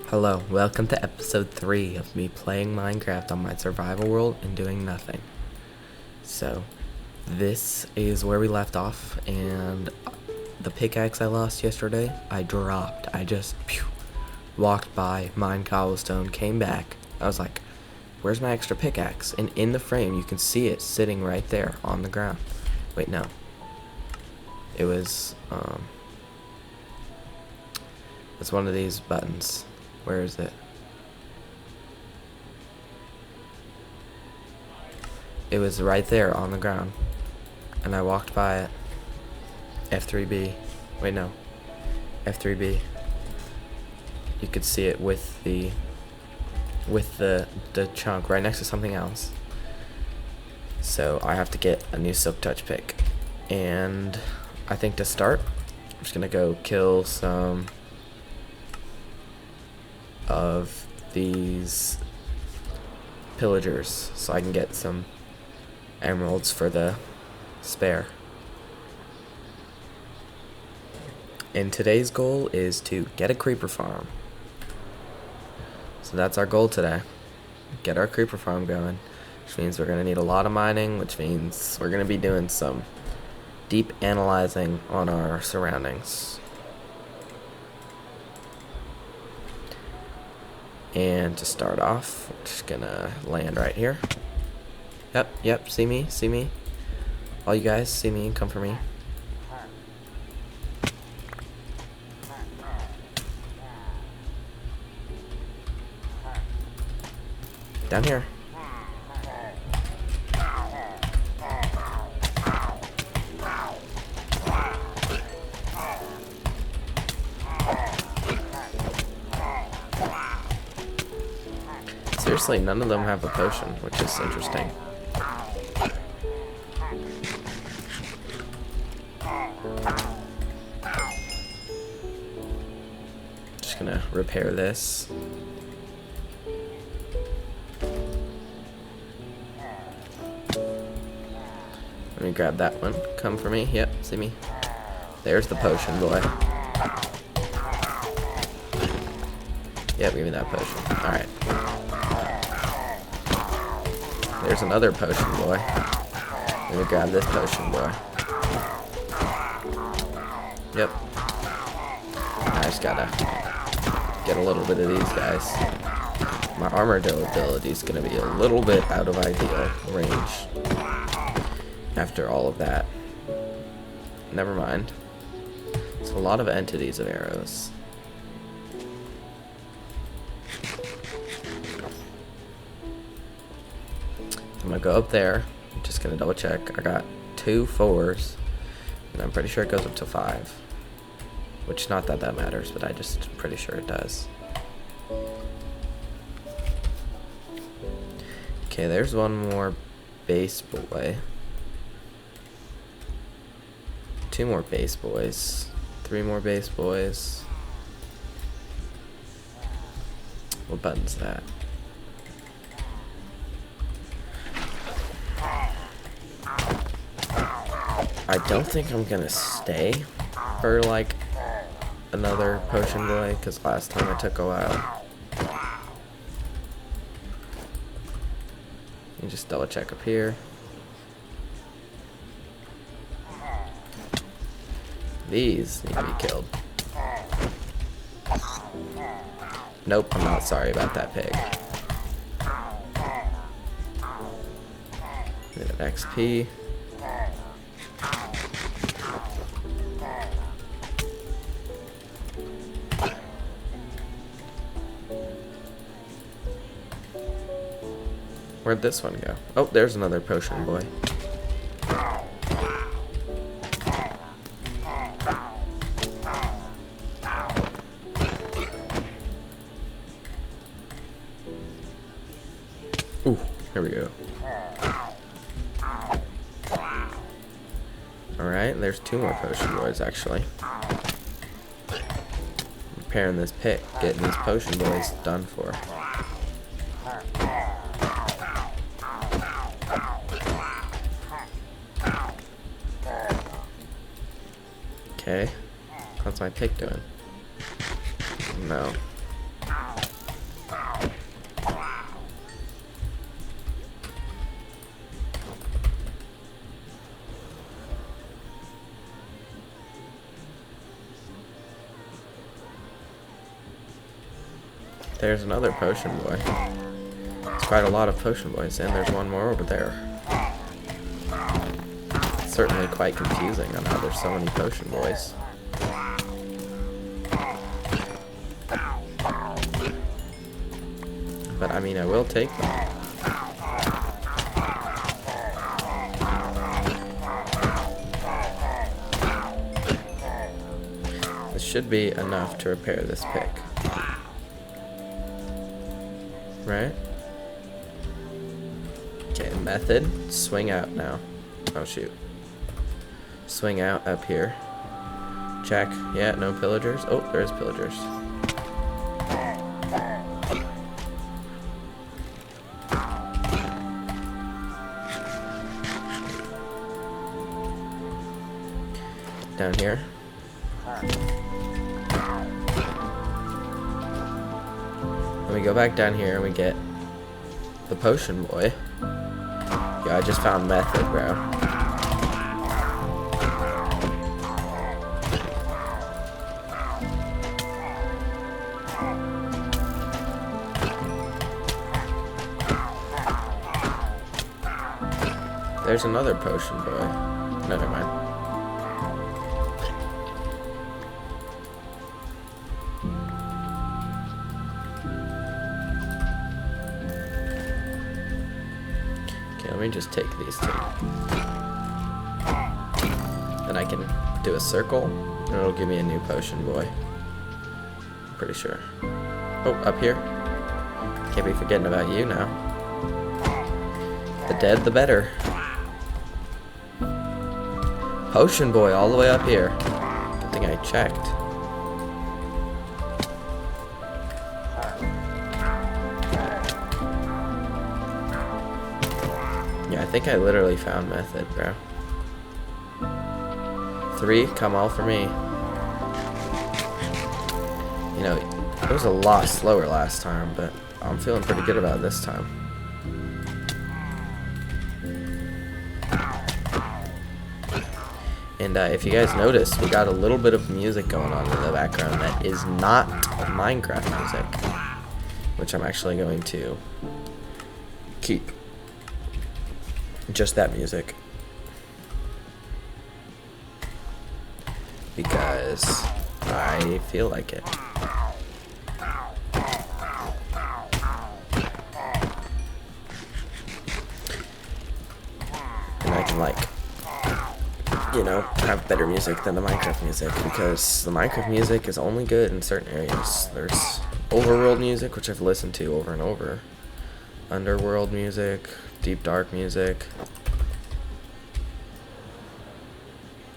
Hello, welcome to episode 3 of me playing Minecraft on my survival world and doing nothing. So, this is where we left off, and the pickaxe I lost yesterday, I dropped. I just walked by, mined cobblestone, came back. I was like, where's my extra pickaxe? And in the frame, you can see it sitting right there on the ground. Wait, no. It was, it's one of these buttons. Where is it? It was right there on the ground. And I walked by it. F3B. Wait, no. F3B. You could see it with the chunk right next to something else. So I have to get a new silk touch pick. And I think to start, I'm just gonna go kill some of these pillagers so I can get some emeralds for the spare. And today's goal is to get a creeper farm. So that's our goal today. Get our creeper farm going, which means we're going to need a lot of mining, which means we're going to be doing some deep analyzing on our surroundings. And to start off, I'm just gonna land right here. Yep, see me. All you guys, see me and come for me. Down here. Seriously, none of them have a potion, which is interesting. Just gonna repair this. Let me grab that one. Come for me. Yep, see me. There's the potion, boy. Yep, give me that potion. Alright. There's another potion, boy. Let me grab this potion, boy. Yep. I just gotta get a little bit of these guys. My armor durability is gonna be a little bit out of ideal range after all of that. Never mind. It's a lot of entities of arrows. I'm gonna go up there. I'm just gonna double check. I got 2 4s, and I'm pretty sure it goes up to 5. Which, not that that matters, but I just pretty sure it does. Okay, there's one more base boy. 2 more base boys. 3 more base boys. What button's that? I don't think I'm gonna stay for like another potion boy, because last time it took a while. Let me just double check up here. These need to be killed. Nope, I'm not sorry about that pig. Get an XP. Where'd this one go? Oh, there's another potion boy. Ooh, here we go. Alright, there's 2 more potion boys actually. Repairing this pit, getting these potion boys done for. Okay. What's my pick doing? No. There's another potion boy. It's quite a lot of potion boys, and there's one more over there. It's certainly quite confusing on how there's so many potion boys. But I mean, I will take them. This should be enough to repair this pick. Right? Okay, method. Swing out now. Oh, shoot. Swing out up here. Check. Yeah, no pillagers. Oh, there's pillagers. Down here. And we go back down here and we get the potion boy. Yeah, I just found method, bro. There's another potion boy. Never mind. Let me just take these two. Then I can do a circle, and it'll give me a new potion boy. I'm pretty sure. Oh, up here. Can't be forgetting about you now. The dead, the better. Potion boy all the way up here. Good thing I checked. Yeah, I think I literally found method, bro. 3, come all for me. You know, it was a lot slower last time, but I'm feeling pretty good about it this time. And if you guys notice, we got a little bit of music going on in the background that is not Minecraft music, which I'm actually going to keep. Just that music, because I feel like it. And I can, like, you know, have better music than the Minecraft music, because the Minecraft music is only good in certain areas. There's overworld music, which I've listened to over and over. Underworld music, deep dark music.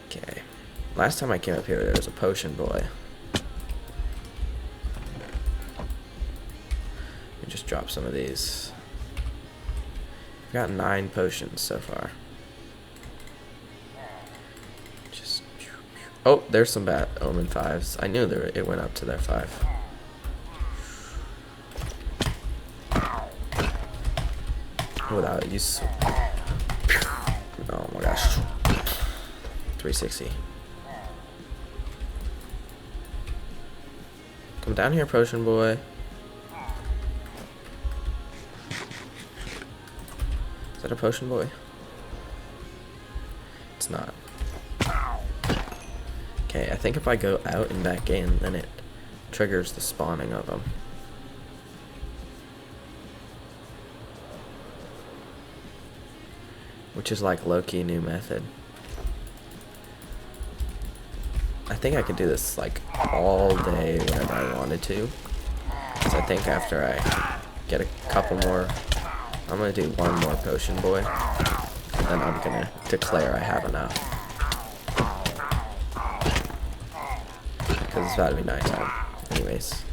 Okay. Last time I came up here, there was a potion boy. Let me just drop some of these. I've got 9 potions so far. Just. Oh, there's some bad omen 5s. I knew there it went up to their 5. Without use. Oh my gosh. 360. Come down here, potion boy. Is that a potion boy? It's not. Okay, I think if I go out and back in, then it triggers the spawning of them. Which is like low-key new method. I think I could do this like all day whenever I wanted to. So I think after I get a couple more, I'm gonna do one more potion boy, and then I'm gonna declare I have enough. Because it's about to be nighttime. Anyways.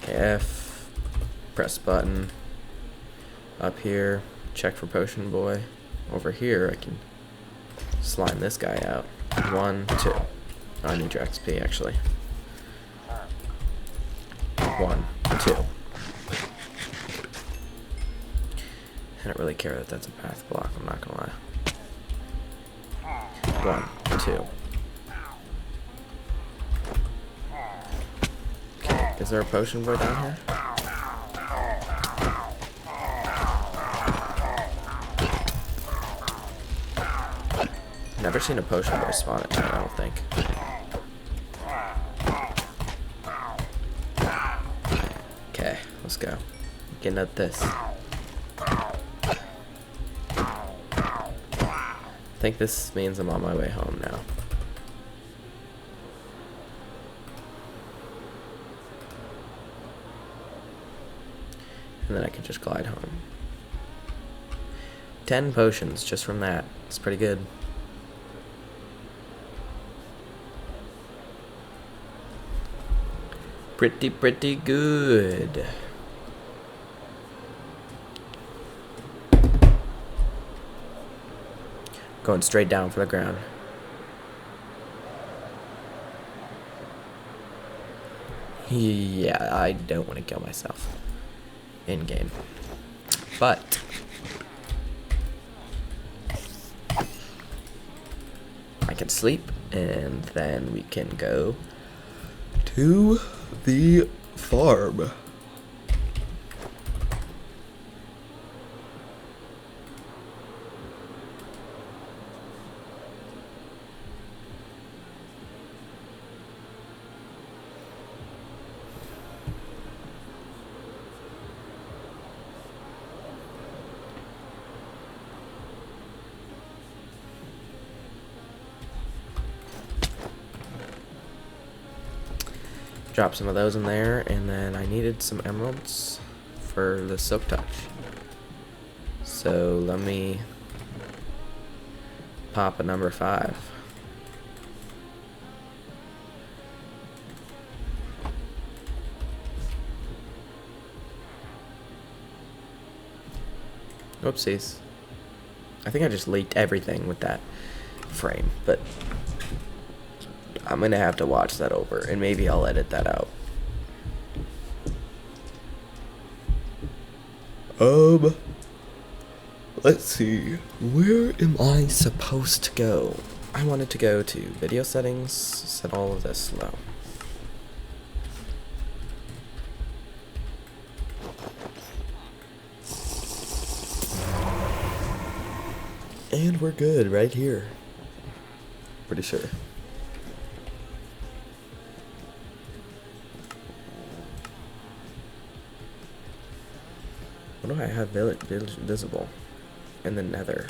F, press button, up here, check for potion boy. Over here I can slime this guy out. 1, 2. Oh, I need your XP actually. 1, 2. I don't really care that that's a path block, I'm not gonna lie. 1, 2. Okay, is there a potion boy down here? Never seen a potion boy spawn at night, I don't think. Okay, let's go. Getting at this. I think this means I'm on my way home now. And then I can just glide home. 10 potions just from that. It's pretty good. Pretty good. Going straight down for the ground. Yeah, I don't want to kill myself in game. But I can sleep and then we can go to the farm. Drop some of those in there, and then I needed some emeralds for the silk touch. So let me pop a number 5. Oopsies. I think I just leaked everything with that frame, but I'm gonna have to watch that over, and maybe I'll edit that out. Let's see. Where am I supposed to go? I wanted to go to video settings, set all of this low. And we're good right here. Pretty sure. What do I have visible in the nether?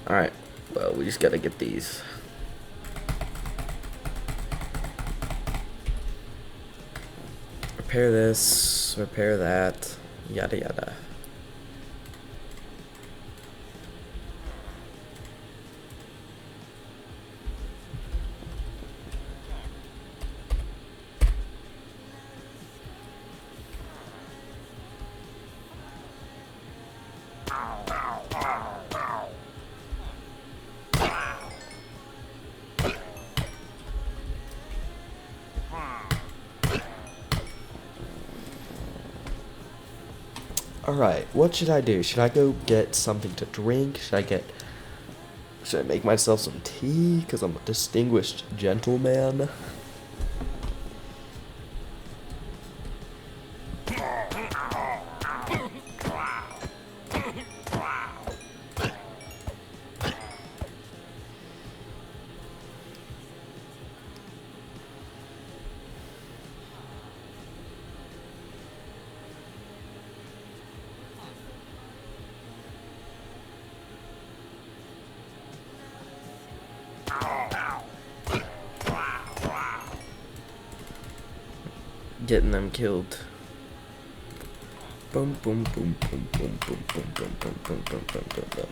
Alright, well, we just gotta get these. Repair this, repair that, yada yada. Alright, what should I do? Should I go get something to drink? Should I make myself some tea? Because I'm a distinguished gentleman. Getting them killed. Boom boom boom boom boom boom boom boom boom boom boom boom boom boom.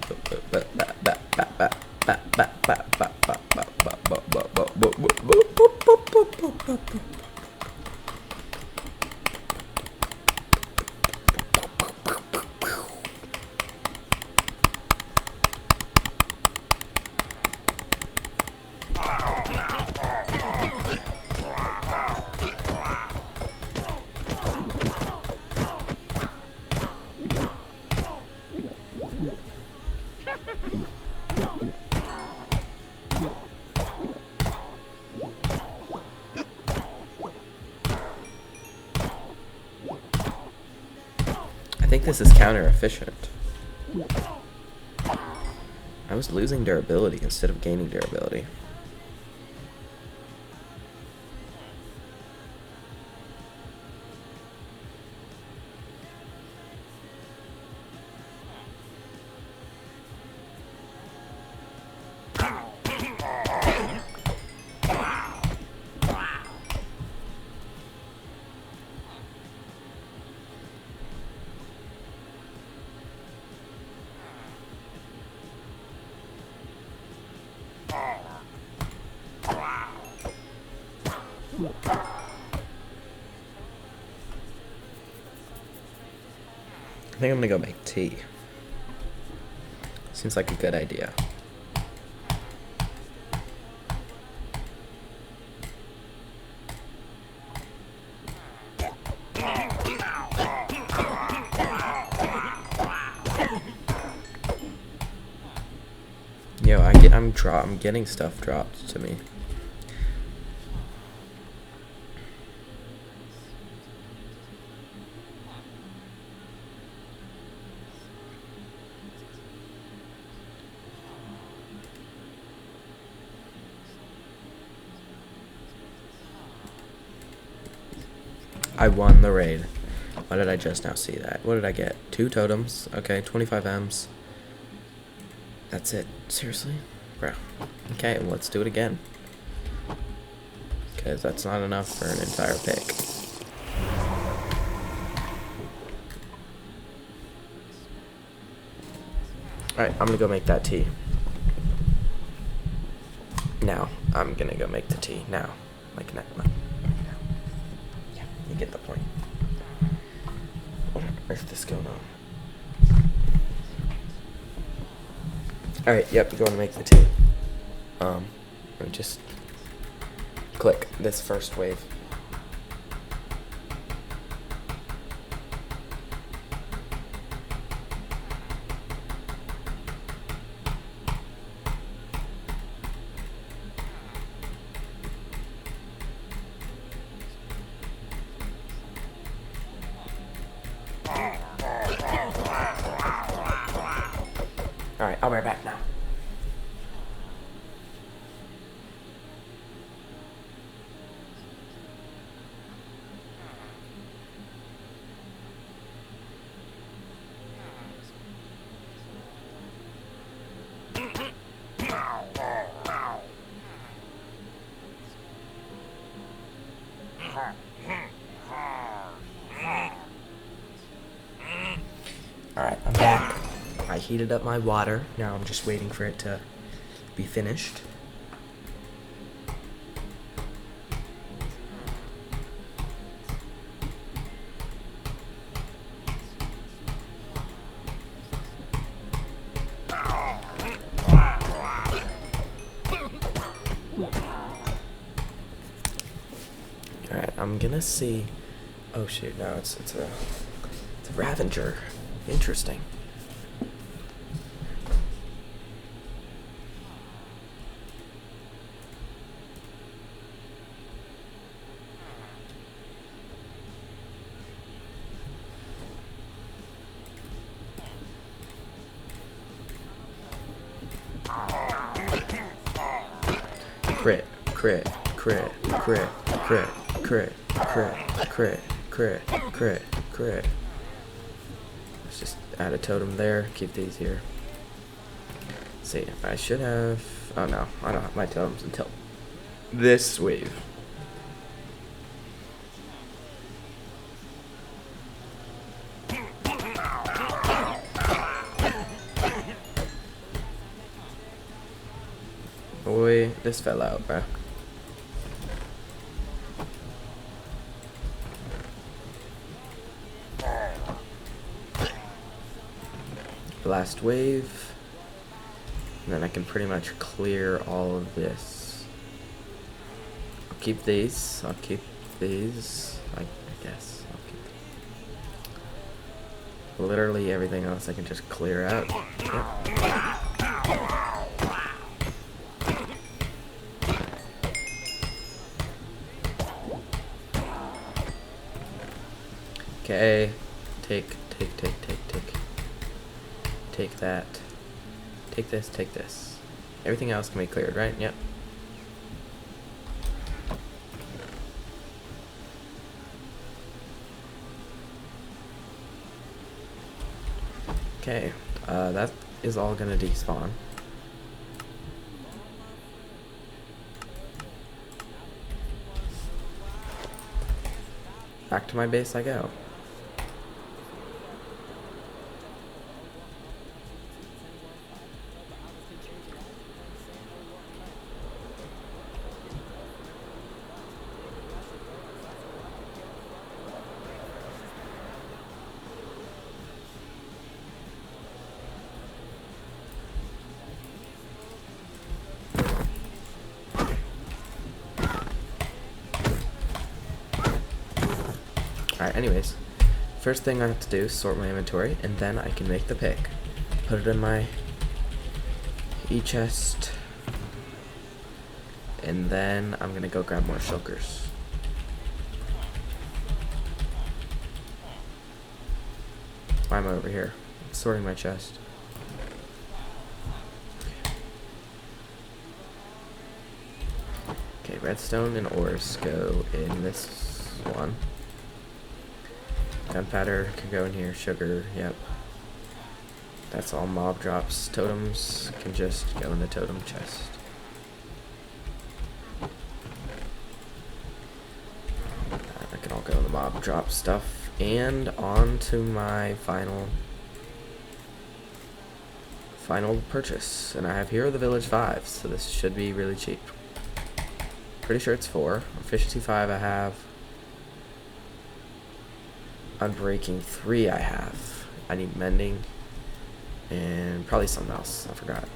think this is counter efficient. I was losing durability instead of gaining durability. I think I'm gonna go make tea. Seems like a good idea. Yo, I'm getting stuff dropped to me. I won the raid. Why did I just now see that? What did I get? 2 totems. Okay, 25 M's. That's it. Seriously? Bro. Okay, well, let's do it again. Because that's not enough for an entire pick. Alright, I'm gonna go make that tea. Now. I'm gonna go make the tea. Now. Like now. Yeah, you get the point. What on earth is going on? Alright, yep, you're going to make the tea. Let me just click this first wave. Alright, I'll be right back now. Alright, I'm back. I heated up my water. Now I'm just waiting for it to be finished. Alright, I'm gonna see. Oh shoot, no, it's a Ravager. Interesting. Crit, crit, crit, crit, crit, crit, crit, crit, crit, crit, crit. Let's just add a totem there, keep these here. Let's see, I should have, oh no, I don't have my totems until this wave. Boy, this fell out, bro. Last wave. And then I can pretty much clear all of this. I'll keep these. I'll keep these. I guess. I'll keep literally everything else I can just clear out. Yep. Okay, take. take that. Take this, take this. Everything else can be cleared, right? Yep. Okay, that is all gonna despawn. Back to my base I go. Alright, anyways, first thing I have to do is sort my inventory, and then I can make the pick. Put it in my e-chest, and then I'm gonna go grab more shulkers. Why am I over here? I'm sorting my chest. Okay, redstone and ores go in this one. Gunpowder can go in here, sugar, yep. That's all mob drops. Totems can just go in the totem chest. That can all go in the mob drop stuff. And on to my final purchase. And I have Hero of the Village 5, so this should be really cheap. Pretty sure it's 4. Efficiency 5 I have. Unbreaking 3 I have. I need mending and probably something else. I forgot.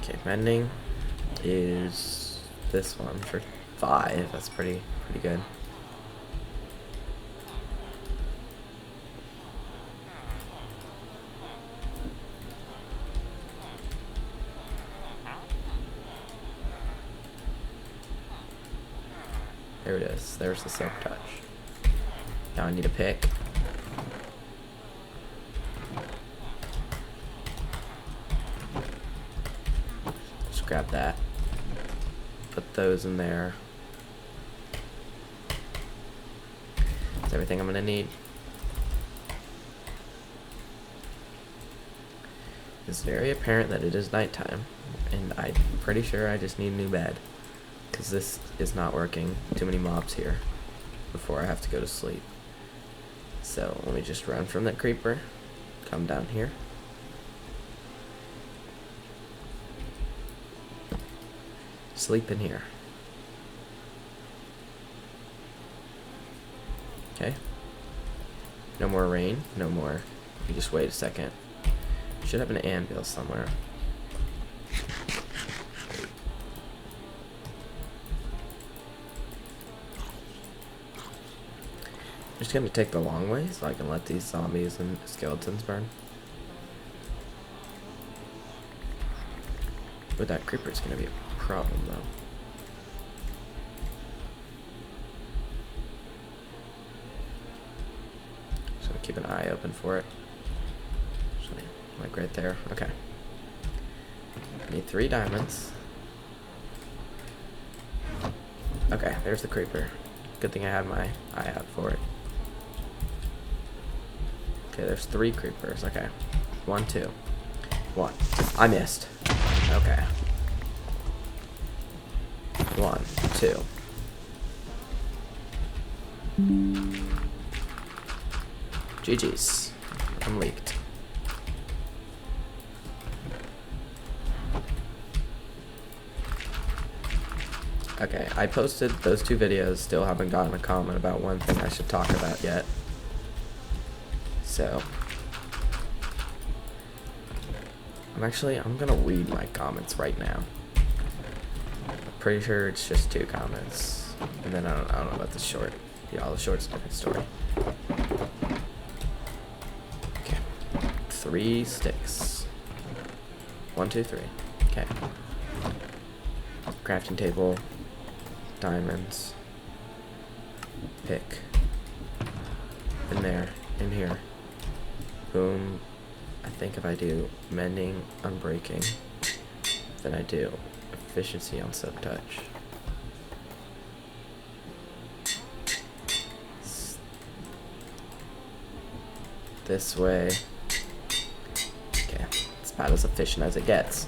Okay, mending is this one for 5. That's pretty good. There it is. There's the silk touch. Now I need a pick. Just grab that. Put those in there. That's everything I'm gonna need. It's very apparent that it is nighttime, and I'm pretty sure I just need a new bed. Because this is not working. Too many mobs here before I have to go to sleep. So let me just run from that creeper. Come down here. Sleep in here. Okay. No more rain. No more. You just wait a second. Should have an anvil somewhere. I'm just gonna take the long way so I can let these zombies and skeletons burn. But that creeper's gonna be a problem though. So keep an eye open for it. So, like right there. Okay. Need 3 diamonds. Okay, there's the creeper. Good thing I had my eye out for it. Okay, there's 3 creepers. Okay. 1, 2. 1. I missed. Okay. 1, 2. GG's. I'm leaked. Okay, I posted those 2 videos, still haven't gotten a comment about one thing I should talk about yet. So, I'm gonna read my comments right now. I'm pretty sure it's just 2 comments. And then I don't know about the short. Yeah, the short's a different story. Okay. 3 sticks. 1, 2, 3. Okay. Crafting table. Diamonds. Pick. in there, in here. Boom. I think if I do mending, unbreaking, then I do efficiency on silk touch. This way. Okay, it's about as efficient as it gets.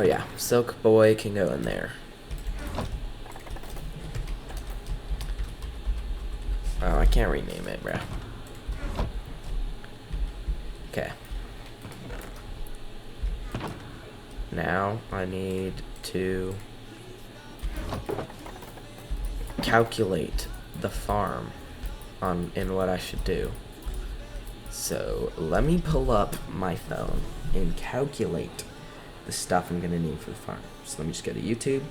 Oh yeah, Silk Boy can go in there. Oh, I can't rename it, bro. Okay. Now I need to calculate the farm in what I should do. So let me pull up my phone and calculate the stuff I'm gonna need for the farm. So let me just go to YouTube.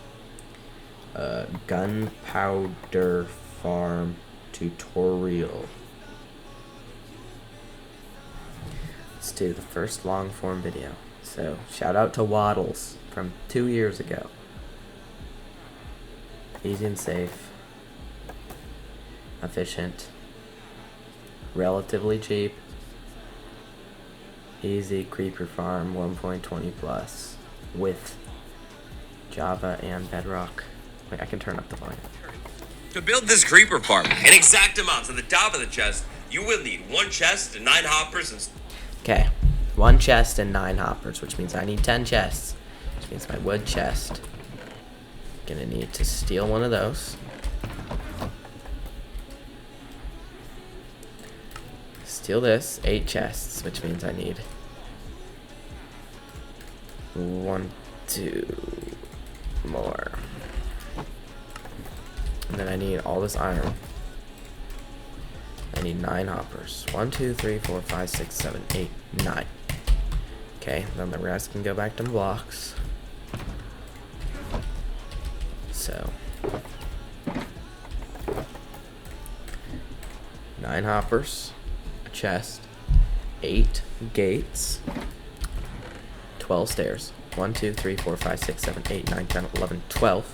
Gunpowder farm tutorial. Let's do the first long form video. So shout out to Waddles from 2 years ago. Easy and safe. Efficient. Relatively cheap. Easy creeper farm 1.20 plus with Java and Bedrock. Wait, I can turn up the volume. To build this creeper farm in exact amounts, at the top of the chest, you will need 1 chest and 9 hoppers and... Okay, 1 chest and 9 hoppers, which means I need 10 chests, which means my wood chest. Gonna need to steal one of those. Steal this, 8 chests, which means I need 1, 2 more. And then I need all this iron. I need 9 hoppers. 1, 2, 3, 4, 5, 6, 7, 8, 9. Okay, then the rest can go back to blocks. So 9 hoppers, a chest, 8 gates, 12 stairs. 1, 2, 3, 4, 5, 6, 7, 8, 9, 10, 11, 12.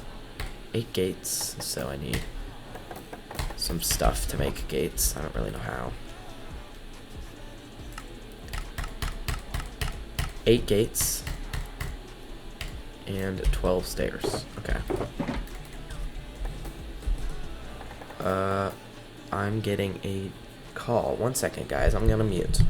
8 gates, so I need some stuff to make gates. I don't really know how. 8 gates and 12 stairs. Okay. I'm getting a call. 1 second, guys. I'm gonna mute.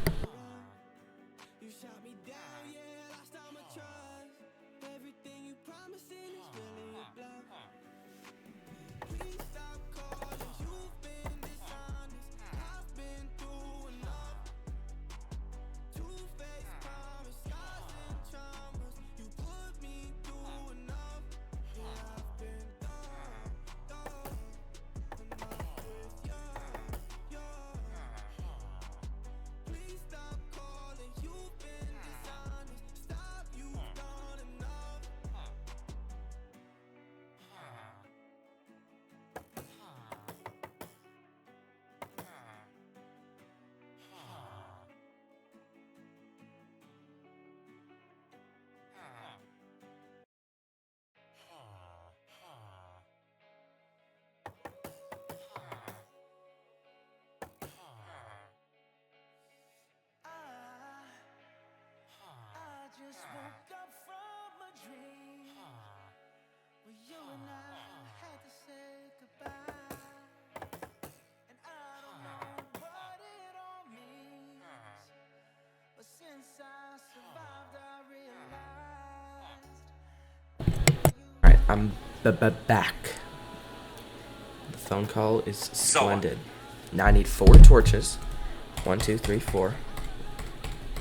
Just woke up from a dream where you and I had to say goodbye, and I don't know what it all means, but since I survived I realized. Alright, I'm back. The phone call is splendid. Now I need 4 torches. 1, 2, 3, 4.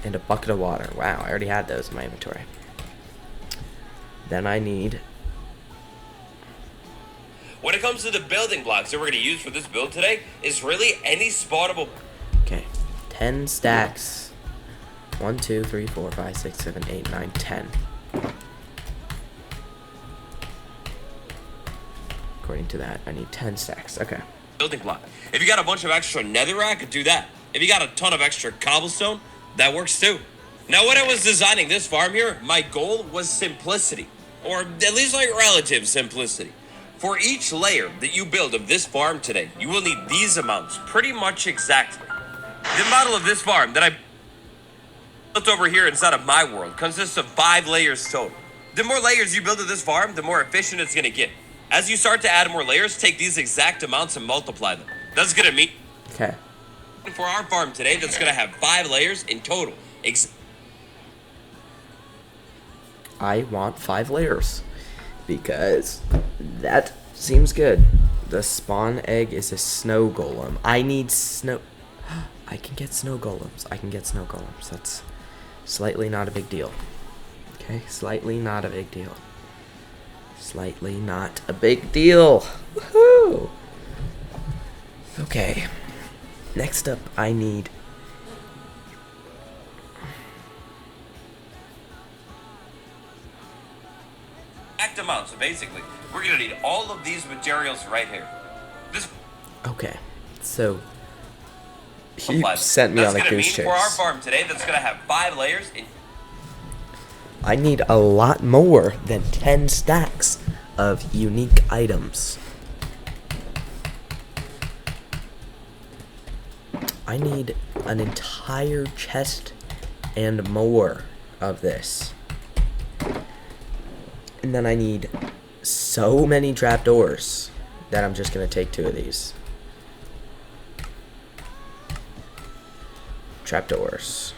And a bucket of water. Wow, I already had those in my inventory. Then I need... When it comes to the building blocks that we're going to use for this build today, is really any spawnable... Okay, 10 stacks. 1, 2, 3, 4, 5, 6, 7, 8, 9, 10. According to that, I need 10 stacks. Okay. building block. If you got a bunch of extra netherrack, do that. If you got a ton of extra cobblestone, that works too. Now, when I was designing this farm here, my goal was simplicity, or at least like relative simplicity. For each layer that you build of this farm today, you will need these amounts pretty much exactly. The model of this farm that I built over here inside of my world consists of 5 layers total. The more layers you build of this farm, the more efficient it's going to get. As you start to add more layers, take these exact amounts and multiply them. That's going to mean Okay. for our farm today, that's going to have 5 layers in total. I want 5 layers because that seems good. The spawn egg is a snow golem. I need snow. I can get snow golems. That's slightly not a big deal. Okay, slightly not a big deal. Woohoo! Okay. Next up, I need exact amount. So basically, we're going to need all of these materials right here. This Okay, so he sent me on a goose chase. For our farm today, that's going to have 5 layers. I need a lot more than 10 stacks of unique items. I need an entire chest and more of this. And then I need so many trapdoors that I'm just going to take 2 of these. Trapdoors.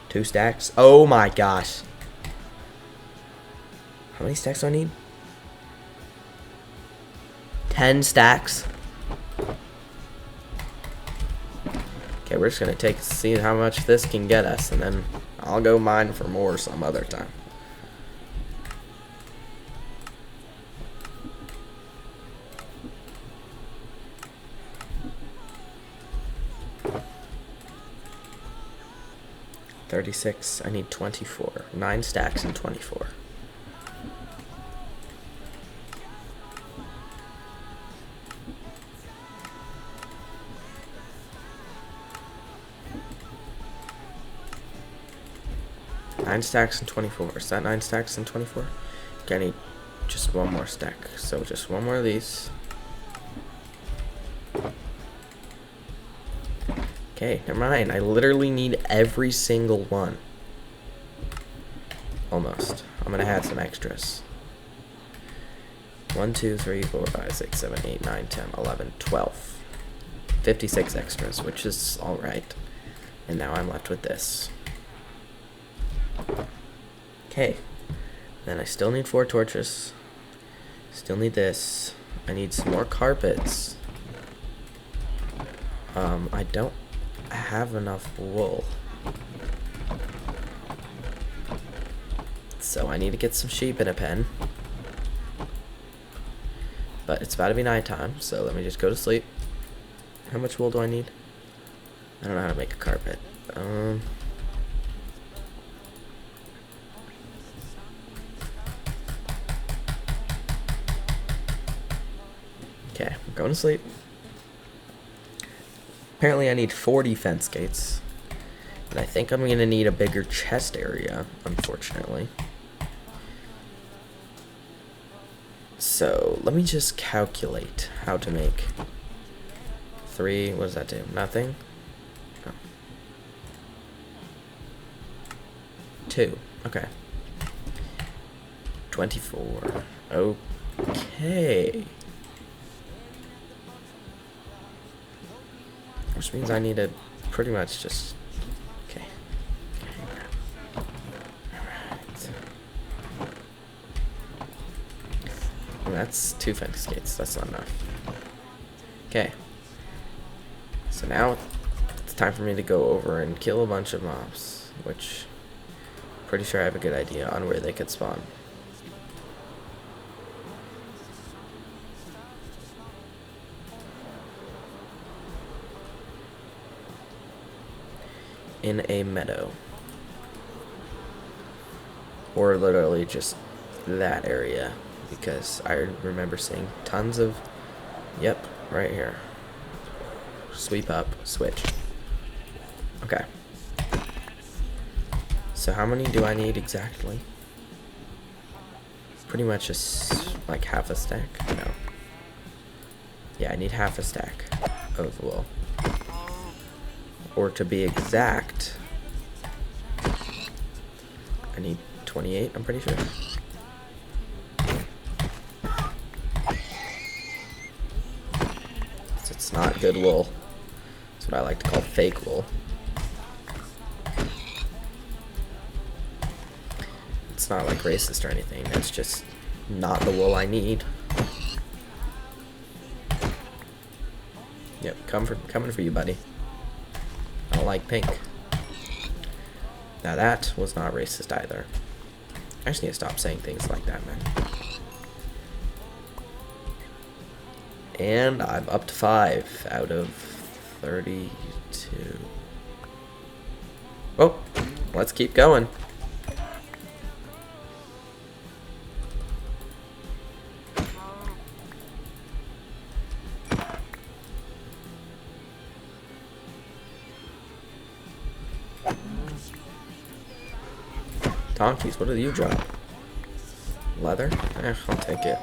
2 stacks. Oh my gosh. How many stacks do I need? 10 stacks. Okay, we're just gonna see how much this can get us, and then I'll go mine for more some other time. $36. I need 24. 9 stacks and 24. Nine stacks and 24. Is that 9 stacks and 24? Okay, I need just one more stack. So just one more of these. Okay, never mind. I literally need every single one. Almost. I'm gonna add some extras. 1, 2, 3, 4, 5, 6, 7, 8, 9, 10, 11, 12. 56 extras, which is alright. And now I'm left with this. Okay. Then I still need 4 torches. Still need this. I need some more carpets. I don't have enough wool. So I need to get some sheep in a pen. But it's about to be nighttime, so let me just go to sleep. How much wool do I need? I don't know how to make a carpet. Okay, I'm going to sleep. Apparently I need 40 fence gates. And I think I'm going to need a bigger chest area, unfortunately. So, let me just calculate how to make 3, what does that do? Nothing? Oh. 2, okay. 24, okay. Which means I need to pretty much just, okay. Alright. And that's 2 fence gates, that's not enough. Okay. So now it's time for me to go over and kill a bunch of mobs, which I'm pretty sure I have a good idea on where they could spawn. In a meadow. Or literally just that area, because I remember seeing tons of, yep, right here. Sweep up, switch. Okay. So how many do I need exactly? Pretty much just like half a stack. No. Yeah, I need half a stack of wool. Or to be exact, I need 28, I'm pretty sure. It's not good wool. It's what I like to call fake wool. It's not like racist or anything. It's just not the wool I need. Yep, coming for you, buddy. I don't like pink. Now that was not racist either. I just need to stop saying things like that, man. And I'm up to 5 out of 32. Oh, let's keep going. Donkeys, what did you drop? Leather? I'll take it.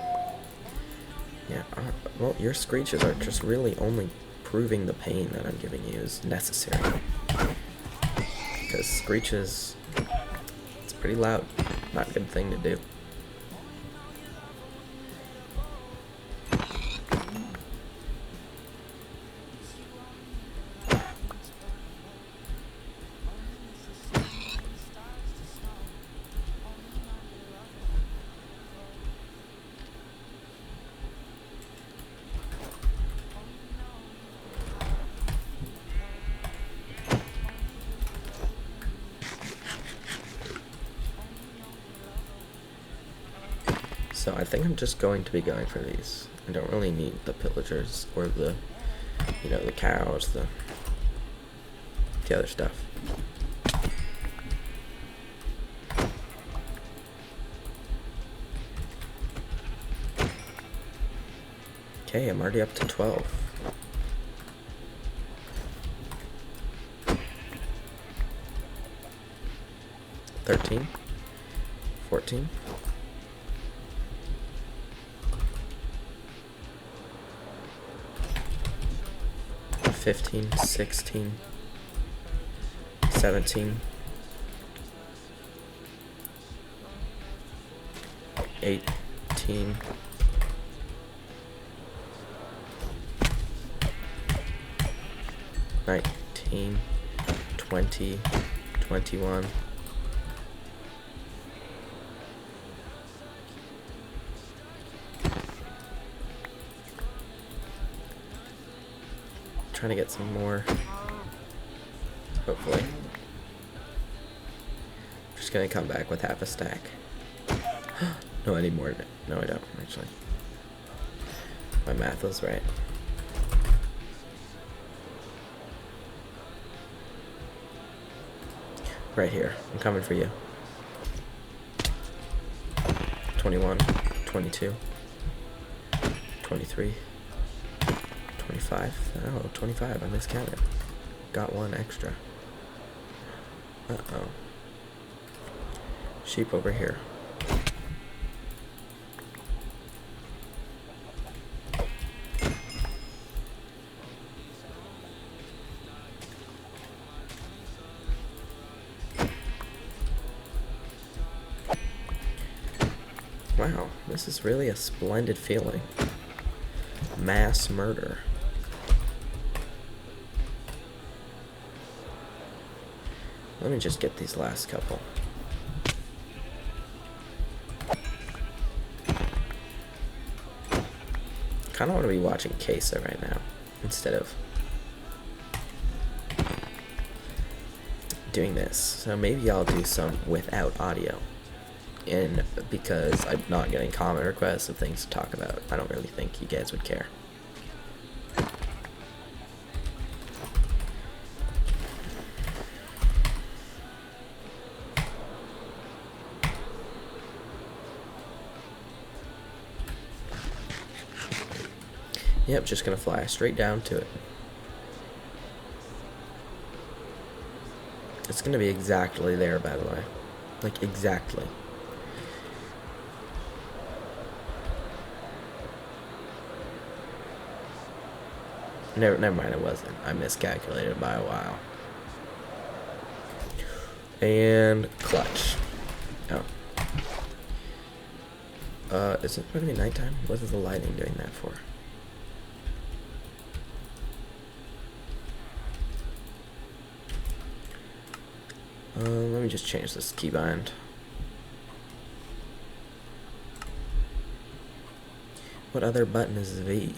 Yeah, well, your screeches are just really only proving the pain that I'm giving you is necessary. Because screeches, it's pretty loud. Not a good thing to do. So I think I'm just going to be going for these. I don't really need the pillagers or the, you know, the cows, the other stuff. Okay, I'm already up to 12. $13, $14. 15, 16, 17, 18, 19, 20, 21, 'Trying to get some more, hopefully. Just gonna come back with half a stack. No, I need more. No, I don't, actually. My math was right. Right here. I'm coming for you. 21, 22, 23, 25. Oh, 25. I miscounted. Got one extra. Uh-oh. Sheep over here. Wow, this is really a splendid feeling. Mass murder. Let me just get these last couple. Kind of want to be watching Kesa right now instead of doing this. So maybe I'll do some without audio. And because I'm not getting comment requests of things to talk about, I don't really think you guys would care. Yep, just gonna fly straight down to it. It's gonna be exactly there, by the way. Like, exactly. Never mind, it wasn't. I miscalculated by a while. And clutch. Oh. Is it going to be nighttime? What is the lighting doing that for? Let me just change this keybind. What other button is V?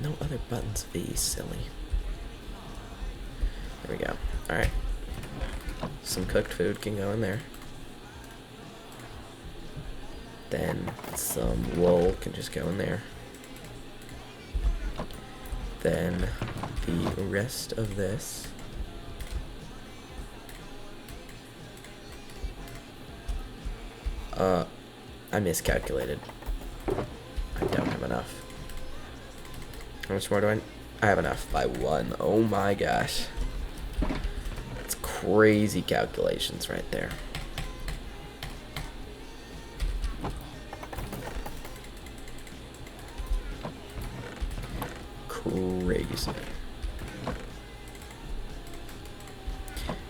No other buttons V, silly. There we go. Alright. Some cooked food can go in there. Then some wool can just go in there. Then the rest of this. I miscalculated. I don't have enough. How much more do I have enough by 1. Oh my gosh. That's crazy calculations right there. Crazy.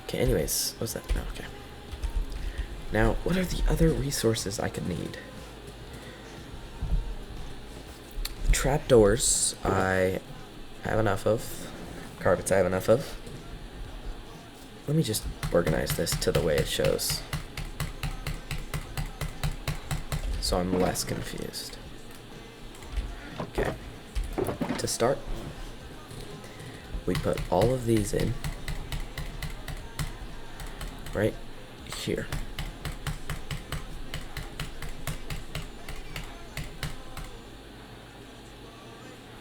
Okay, anyways, what's that? No, okay. Now, what are the other resources I could need? Trapdoors, I have enough of. Carpets, I have enough of. Let me just organize this to the way it shows, so I'm less confused. Okay. To start, we put all of these in right here.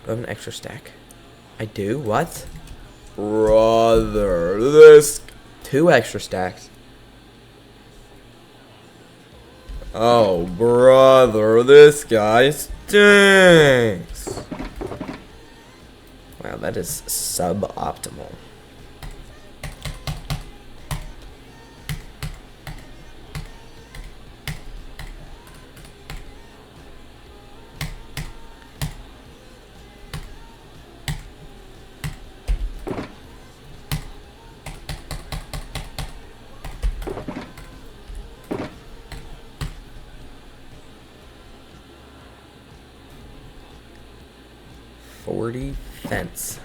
Do I have an extra stack? I do? What? Brother, this 2 extra stacks. Oh, brother, this guy stinks. Wow, that is suboptimal. Fence.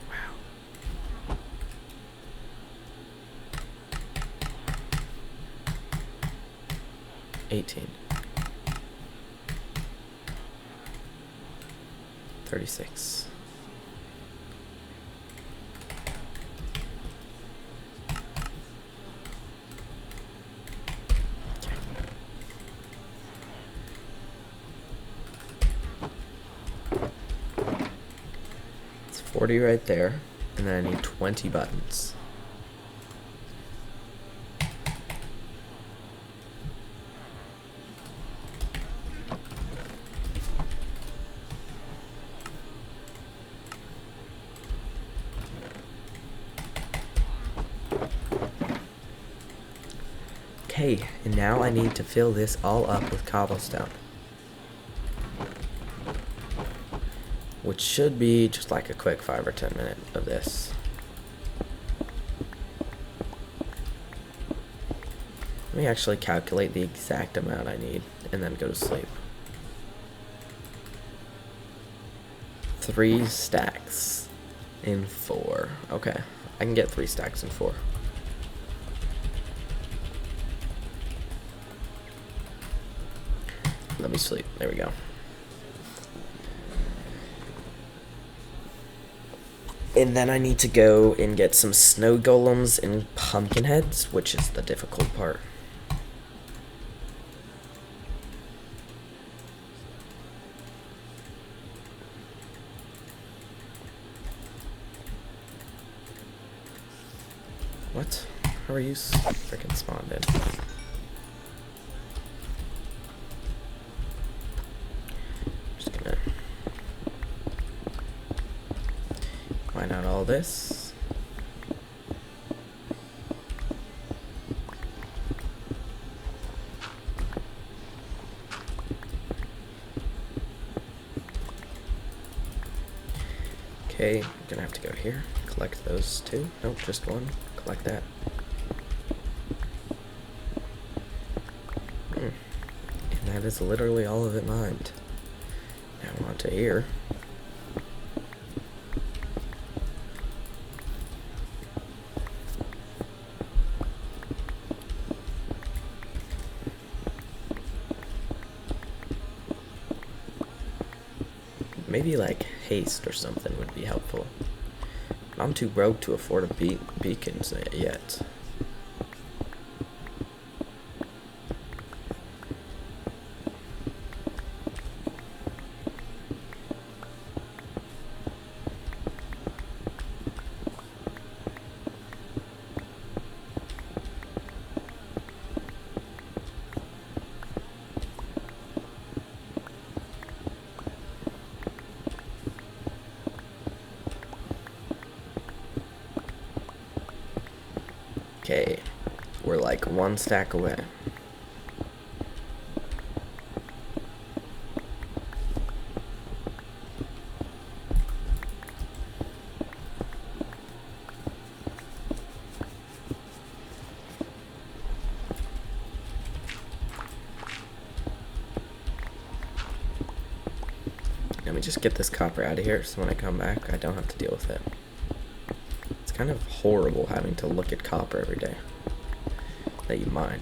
Wow. 18. 36. It's 40 right there, and then I need 20 buttons. Okay, and now I need to fill this all up with cobblestone, which should be just like a quick 5 or 10 minute of this. Let me actually calculate the exact amount I need and then go to sleep. 3 stacks in 4. Okay, I can get 3 stacks in 4. Let me sleep. There we go. And then I need to go and get some snow golems and pumpkin heads, which is the difficult part. What? How are you freaking spawned in? Just gonna... Mine out all this. Okay, I'm gonna have to go here, collect those two. Nope, just one. Collect that. And that is literally all of it mined. Now on to here. Maybe like haste or something would be helpful. I'm too broke to afford a beacon yet. Okay, we're like one stack away. Let me just get this copper out of here so when I come back I don't have to deal with it. It's kind of horrible having to look at copper every day that you mine.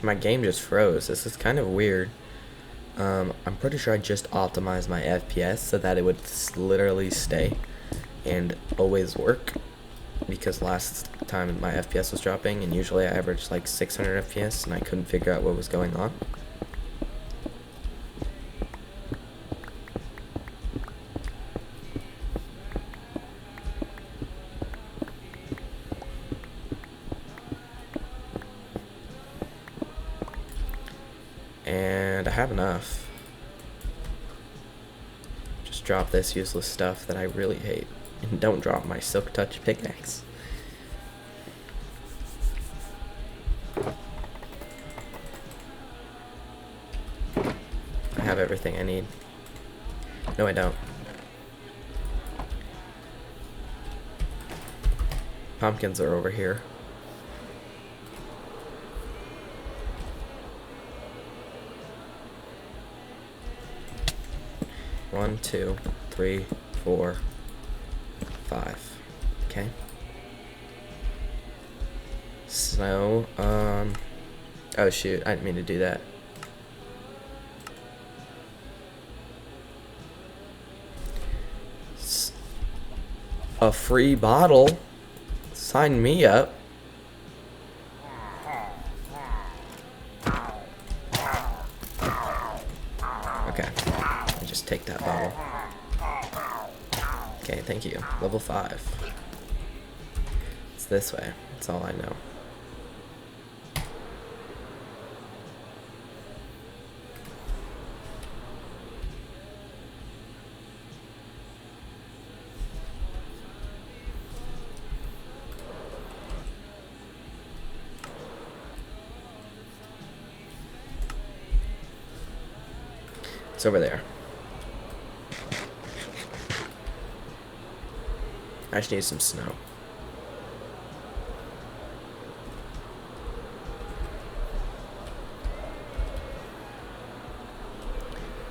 My game just froze. This is kind of weird. I'm pretty sure I just optimized my FPS so that it would literally stay and always work, because last time my FPS was dropping and usually I averaged like 600 FPS and I couldn't figure out what was going on. And I have enough. Just drop this useless stuff that I really hate. And don't drop my Silk Touch pickaxe. I have everything I need. No, I don't. Pumpkins are over here. One, two, three, 4, 5. Okay. Snow. Oh shoot! I didn't mean to do that. A free bottle. Sign me up. Okay. I'll just take that bottle. Okay, thank you. Level 5. It's this way. That's all I know. It's over there. I just need some snow.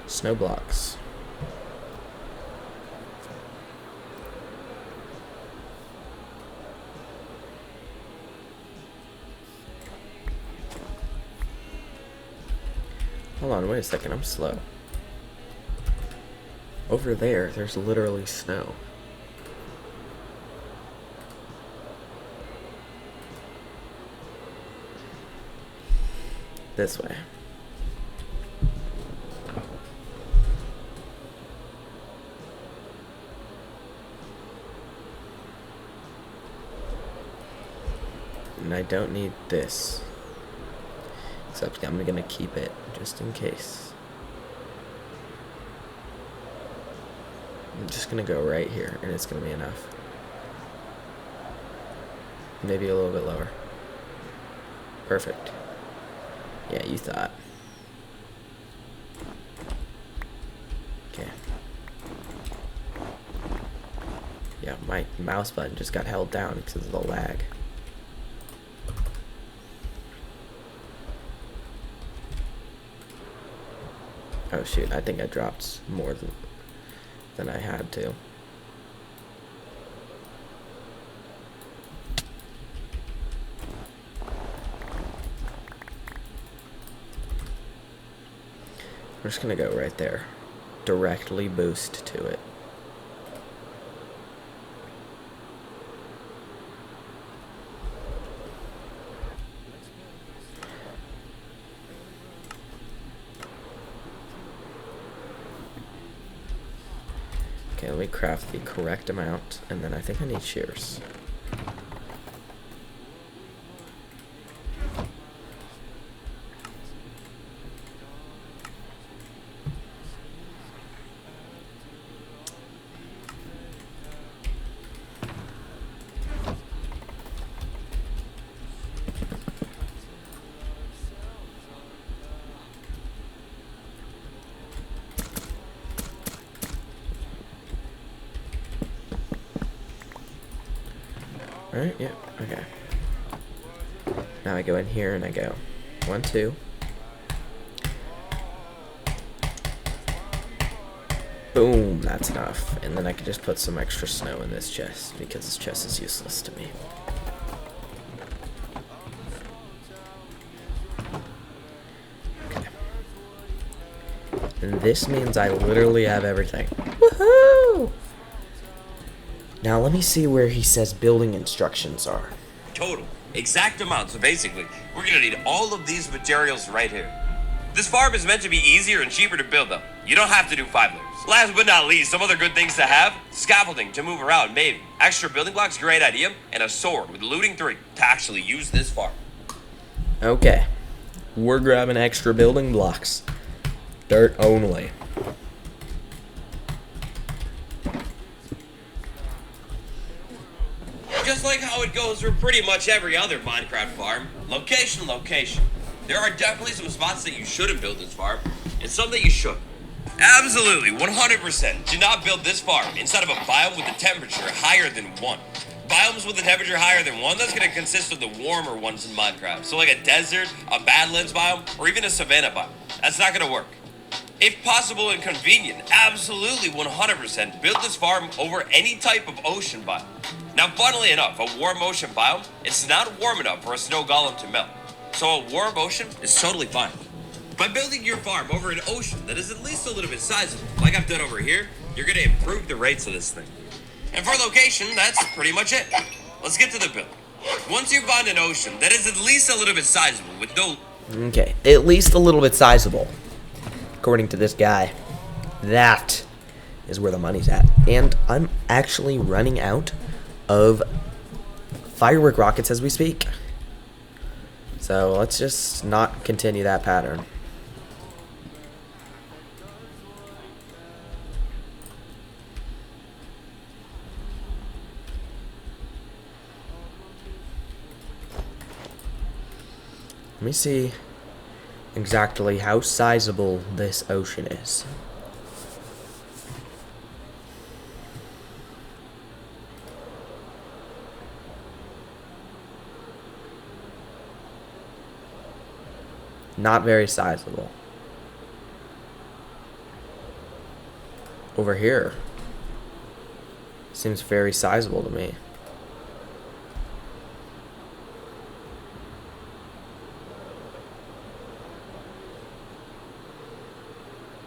Snow blocks. Hold on, wait a second, I'm slow. Over there, there's literally snow. This way. and I don't need this. Except I'm gonna keep it just in case. I'm just gonna go right here, and it's gonna be enough. Maybe a little bit lower. Perfect. Yeah, you thought. Okay. Yeah, my mouse button just got held down because of the lag. Oh shoot, I think I dropped more than I had to. I'm just gonna go right there. Directly boost to it. Okay, let me craft the correct amount, and then I think I need shears. Alright, yeah, okay. Now I go in here and I go 1, 2. Boom, that's enough. And then I can just put some extra snow in this chest because this chest is useless to me. Okay. And this means I literally have everything. Woohoo! Now let me see where he says building instructions are. Total. Exact amount. So basically, we're gonna need all of these materials right here. This farm is meant to be easier and cheaper to build though. You don't have to do 5 layers. Last but not least, some other good things to have. Scaffolding to move around, maybe. Extra building blocks, great idea. And a sword with looting 3 to actually use this farm. Okay. We're grabbing extra building blocks. Dirt only. Just like how it goes for pretty much every other Minecraft farm, location, location. There are definitely some spots that you shouldn't build this farm, and some that you should. Absolutely, 100%. Do not build this farm inside of a biome with a temperature higher than 1. Biomes with a temperature higher than 1, that's going to consist of the warmer ones in Minecraft. So like a desert, a badlands biome, or even a savanna biome. That's not going to work. If possible and convenient, absolutely 100% build this farm over any type of ocean biome. Now, funnily enough, a warm ocean biome, it's not warm enough for a snow golem to melt. So a warm ocean is totally fine. By building your farm over an ocean that is at least a little bit sizable, like I've done over here, you're going to improve the rates of this thing. And for location, that's pretty much it. Let's get to the build. Once you find an ocean that is at least a little bit sizable with no... Okay, at least a little bit sizable. According to this guy, that is where the money's at. And I'm actually running out of firework rockets as we speak. So let's just not continue that pattern. Let me see exactly how sizable this ocean is. Not very sizable. Over here seems very sizable to me.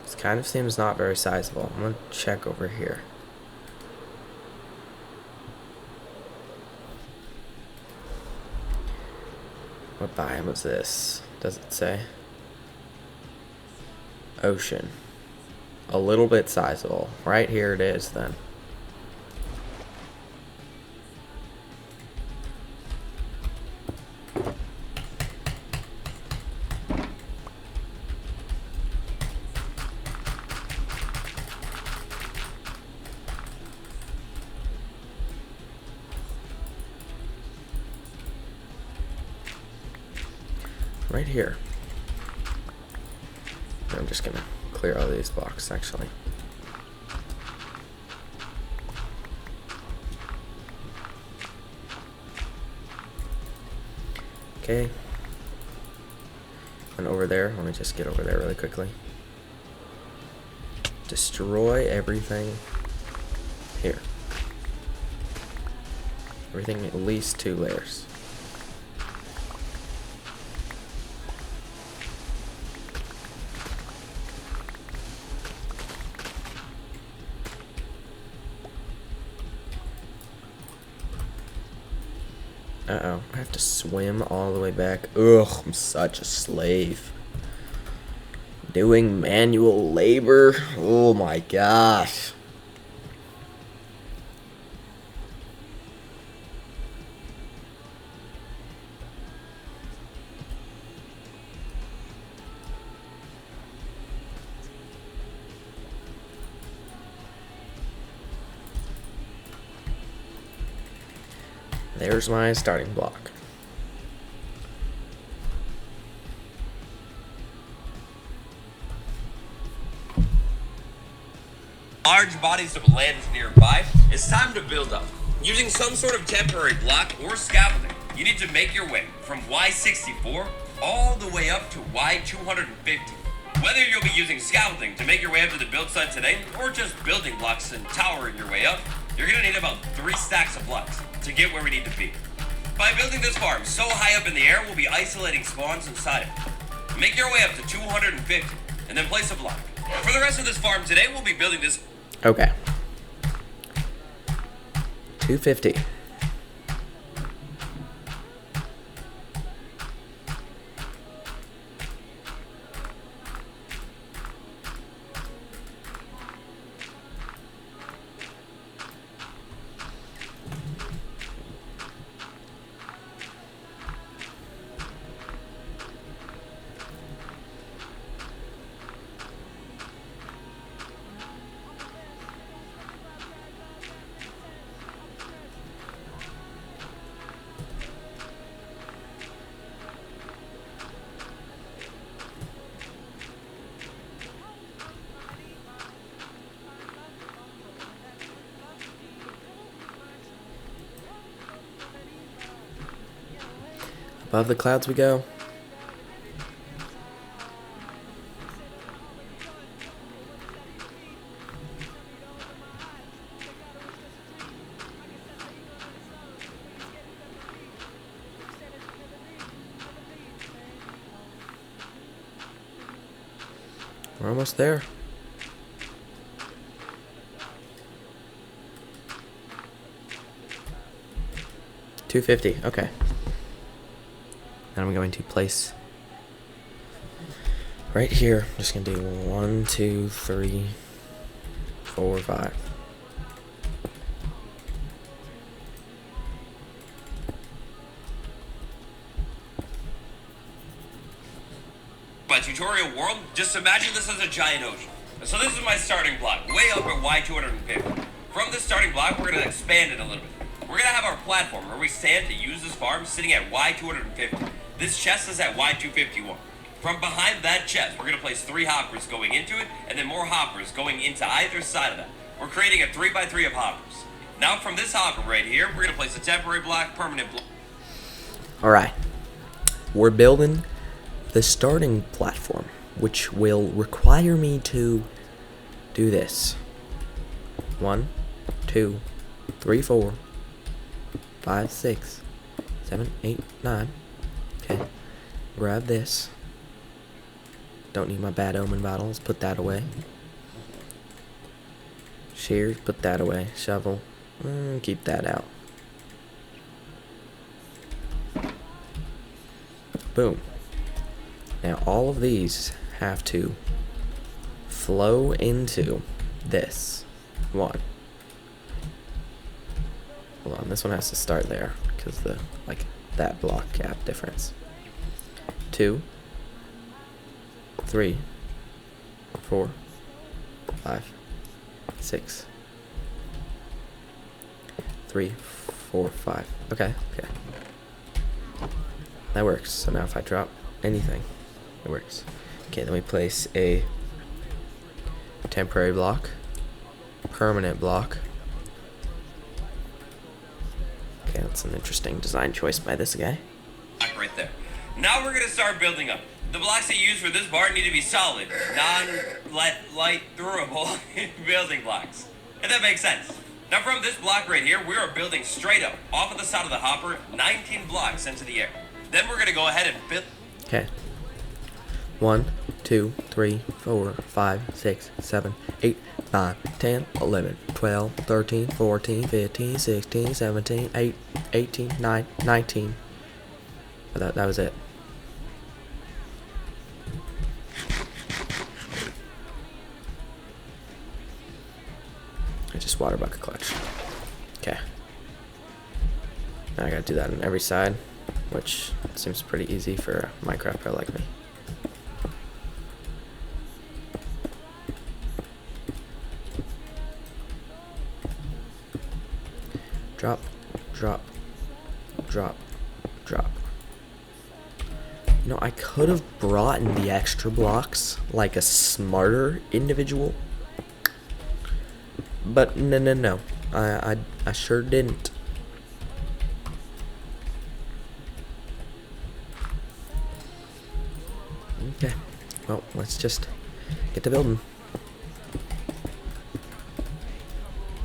This kind of seems not very sizable. I'm gonna check over here. What biome is this? Does it say? Ocean. A little bit sizable. Right here it is then. right here. I'm just gonna clear all these blocks actually. Okay. And over there, let me just get over there really quickly. Destroy everything here. Everything at least 2 layers. Uh-oh, I have to swim all the way back. Ugh, I'm such a slave. Doing manual labor? Oh my gosh. There's my starting block. Large bodies of land nearby, it's time to build up. Using some sort of temporary block or scaffolding, you need to make your way from Y64 all the way up to Y250. Whether you'll be using scaffolding to make your way up to the build site today, or just building blocks and towering your way up, you're gonna need about 3 stacks of blocks to get where we need to be. By building this farm so high up in the air, we'll be isolating spawns inside it. Make your way up to 250, and then place a block. For the rest of this farm today, we'll be building this. Okay. 250. Above the clouds we go. We're almost there. $250. Okay. Then I'm going to place right here. I'm just gonna do 1, 2, 3, 4, 5. My tutorial world, just imagine this as a giant ocean. So this is my starting block, way up at Y250. From this starting block, we're gonna expand it a little bit. We're gonna have our platform where we stand to use this farm sitting at Y250. This chest is at Y251. From behind that chest, we're gonna place 3 hoppers going into it, and then more hoppers going into either side of that. We're creating a 3x3 of hoppers. Now from this hopper right here, we're gonna place a temporary block, permanent block. Alright. We're building the starting platform, which will require me to do this. 1, 2, 3, 4, 5, 6, 7, 8, 9. Okay. Grab this. Don't need my bad omen bottles. Put that away. Shears. Put that away. Shovel. Keep that out. Boom. Now all of these have to flow into this one. Hold on, this one has to start there because the that block gap difference. 2, 3, 4, 5, 6, 3, 4, 5. Okay. That works. So now if I drop anything. It works. Okay, then we place a temporary block, permanent block. Okay, that's an interesting design choice by this guy. Right there. Now we're gonna start building up. The blocks that you use for this bar need to be solid, non-light durable building blocks. If that makes sense. Now from this block right here, we are building straight up, off of the side of the hopper, 19 blocks into the air. Then we're gonna go ahead and build. Okay. 1, 2, 3, 4, 5, 6, 7, 8, 9, 10, 11, 12, 13, 14, 15, 16, 17, 18, 19. But that was it. I just water bucket clutch. Okay. Now I gotta do that on every side, which seems pretty easy for a Minecraft pro like me. Drop, drop, drop, drop. You know, I could have brought in the extra blocks like a smarter individual. But no. I sure didn't. Okay. Well, let's just get to building.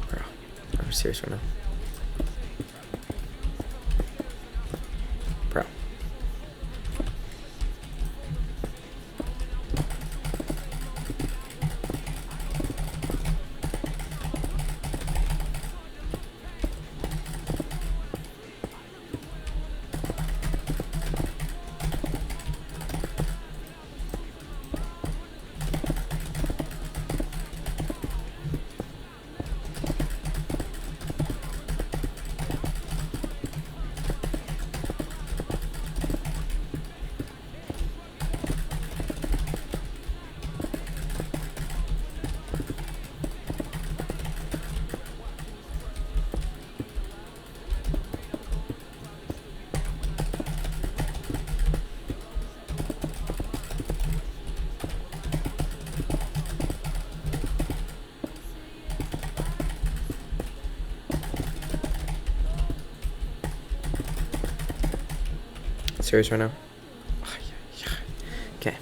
Bro, I'm serious right now. Bro. Serious right now? Okay.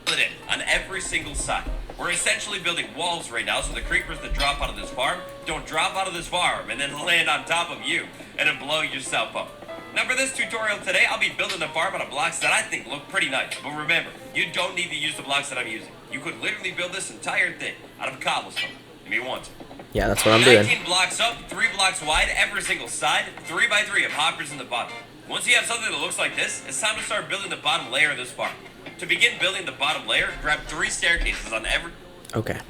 It in on every single side. We're essentially building walls right now so the creepers that drop out of this farm don't drop out of this farm and then land on top of you and then blow yourself up. Now for this tutorial today, I'll be building the farm out of blocks that I think look pretty nice. But remember, you don't need to use the blocks that I'm using. You could literally build this entire thing out of cobblestone if you want to. Yeah, that's what I'm doing. 19 blocks up, 3 blocks wide, every single side, 3 by 3 of hoppers in the bottom. Once you have something that looks like this, it's time to start building the bottom layer of this farm. To begin building the bottom layer, grab 3 staircases on every... Okay.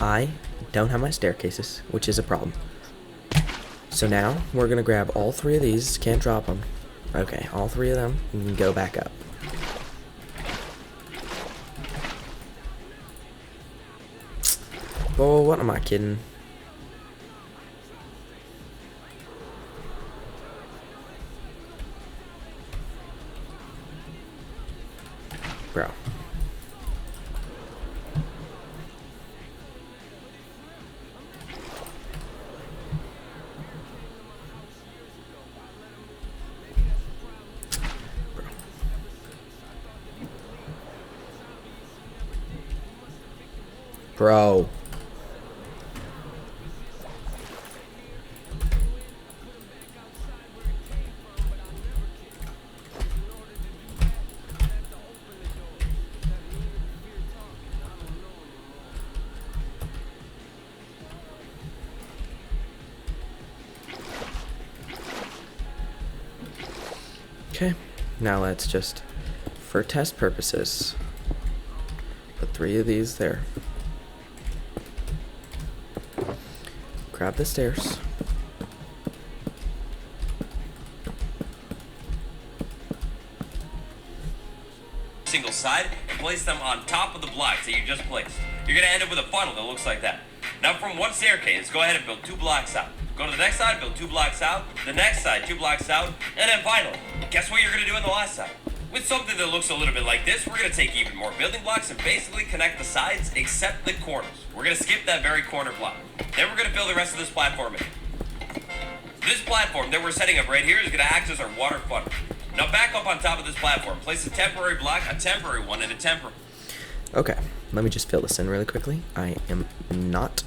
I don't have my staircases, which is a problem. So now, we're gonna grab all 3 of these. Can't drop them. Okay, all 3 of them, and can go back up. Oh, what am I kidding? Bro. Bro. Okay, now let's just, for test purposes, put 3 of these there. Grab the stairs. Single side and place them on top of the blocks that you just placed. You're gonna end up with a funnel that looks like that. Now from one staircase, go ahead and build 2 blocks out. Go to the next side, build 2 blocks out. The next side, 2 blocks out. And then finally, guess what you're gonna do on the last side? With something that looks a little bit like this, we're going to take even more building blocks and basically connect the sides except the corners. We're going to skip that very corner block. Then we're going to build the rest of this platform in. This platform that we're setting up right here is going to act as our water funnel. Now back up on top of this platform, place a temporary block, a temporary one, and a temporary. Okay, let me just fill this in really quickly. I am not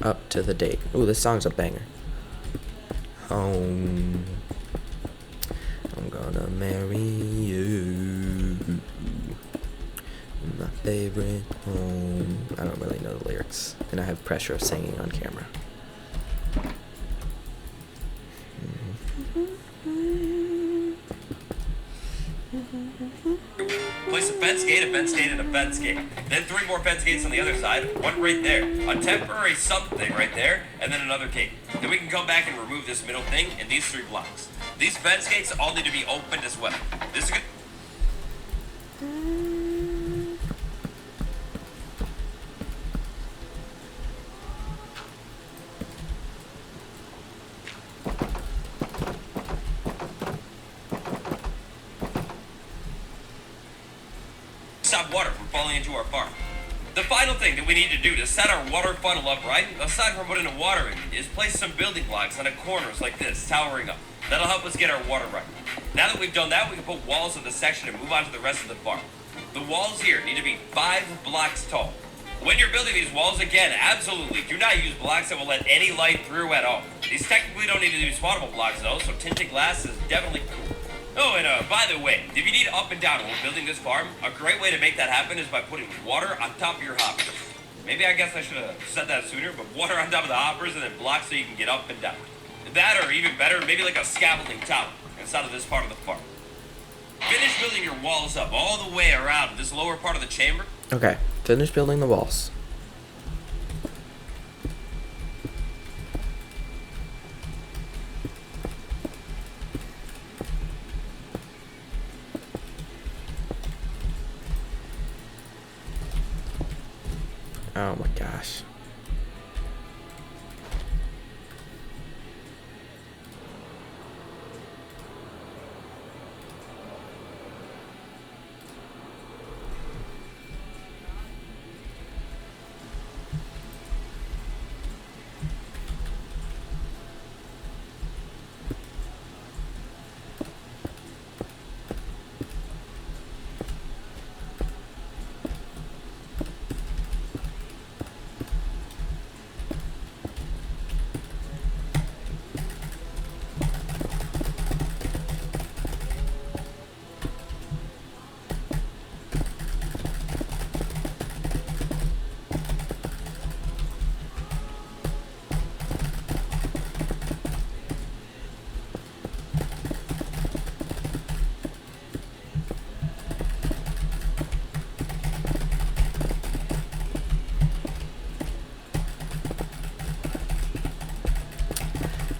up to the date. Ooh, this song's a banger. Home. I'm gonna marry you. My favorite home. I don't really know the lyrics, and I have pressure of singing on camera. Place a fence gate, a fence gate, and a fence gate. Then 3 more fence gates on the other side, one right there, a temporary something right there, and then another gate. Then we can come back and remove this middle thing and these 3 blocks. These fence gates all need to be opened as well. This is good. Stop water from falling into our farm. The final thing that we need to do to set our water funnel up right, aside from putting the water in, is place some building blocks on the corners like this, towering up. That'll help us get our water right. Now that we've done that, we can put walls in this section and move on to the rest of the farm. The walls here need to be 5 blocks tall. When you're building these walls, again, absolutely do not use blocks that will let any light through at all. These technically don't need to be spawnable blocks though, so tinted glass is definitely cool. Oh, and by the way, if you need up and down while building this farm, a great way to make that happen is by putting water on top of your hoppers. Maybe I guess I should have said that sooner, but water on top of the hoppers and then blocks so you can get up and down. That, or even better, maybe like a scaffolding tower inside of this part of the farm. Finish building your walls up all the way around this lower part of the chamber. Okay, finish building the walls. Oh my gosh.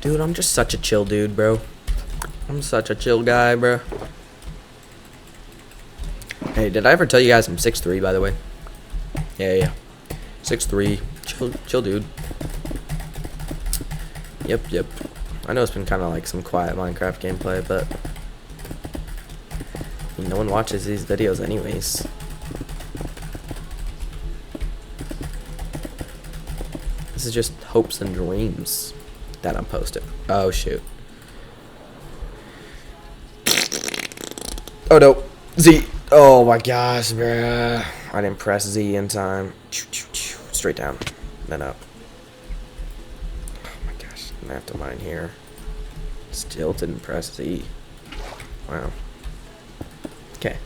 Dude, I'm just such a chill dude, bro. I'm such a chill guy, bro. Hey, did I ever tell you guys I'm 6'3", by the way? Yeah. 6'3", chill dude. Yep. I know it's been kind of like some quiet Minecraft gameplay, but I mean, no one watches these videos anyways. This is just hopes and dreams that I'm posting. Oh shoot. Oh no. Z. Oh my gosh, bruh. I didn't press Z in time. Straight down. Then up. Oh my gosh. I'm gonna have to mine here. Still didn't press Z. Wow. Okay.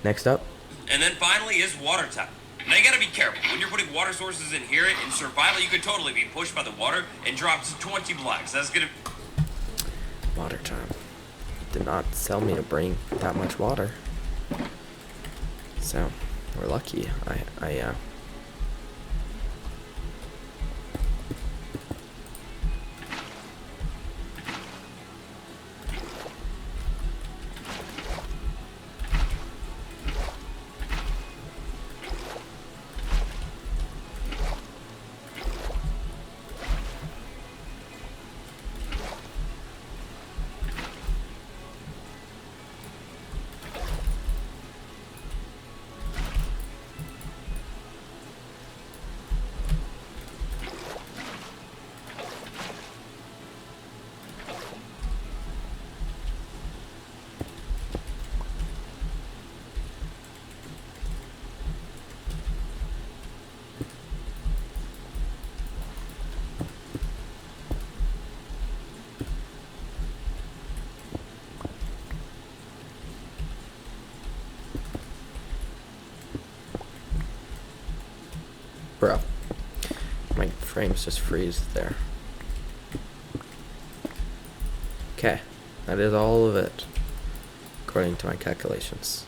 Next up. And then finally is water time. Now you gotta be careful. When you're putting water sources in here, in survival, you could totally be pushed by the water and drop to 20 blocks. That's gonna... Water time. Did not tell me to bring that much water. So, we're lucky. frames just freeze there. Okay, that is all of it, according to my calculations.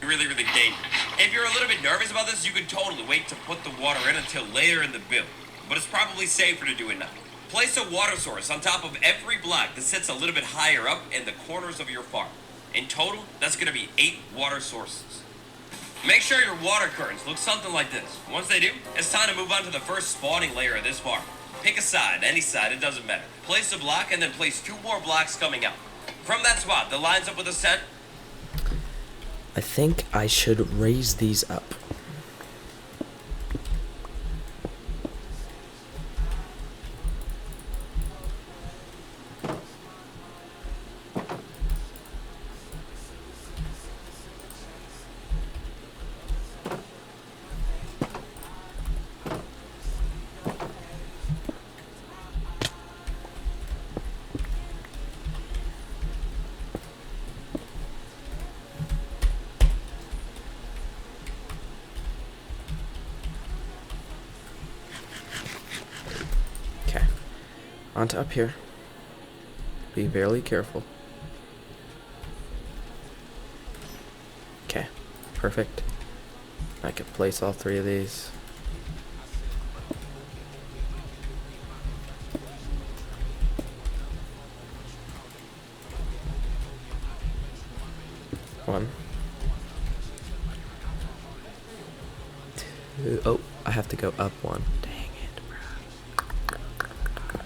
Really, really dangerous. If you're a little bit nervous about this, you could totally wait to put the water in until later in the build. But it's probably safer to do it now. Place a water source on top of every block that sits a little bit higher up in the corners of your farm. In total, that's going to be 8 water sources. Make sure your water curtains look something like this. Once they do, it's time to move on to the first spawning layer of this farm. Pick a side, any side, it doesn't matter. Place a block and then place 2 more blocks coming out. From that spot that lines up with the center, I think I should raise these up. Okay, on to up here. Be very careful. Okay, perfect. I can place all 3 of these. One. 2. Oh, I have to go up 1. Dang it, bro.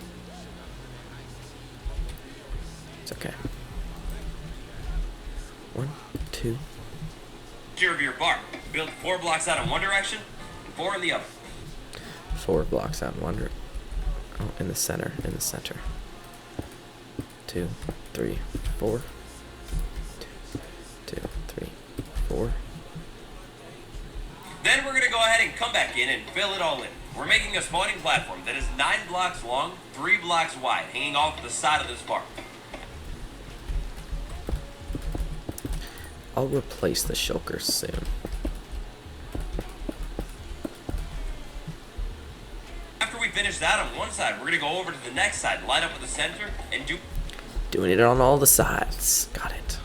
It's okay. 1, 2. center of your barn. Build 4 blocks out in one direction and 4 in the other. 4 blocks out in one. Oh, in the center. 2, 3, 4. 2, 3, 4. Then we're going to go ahead and come back in and fill it all in. We're making a spawning platform that is 9 blocks long, 3 blocks wide, hanging off the side of this farm. I'll replace the shulkers soon. After we finish that on one side, we're going to go over to the next side, line up with the center, and Doing it on all the sides. Got it.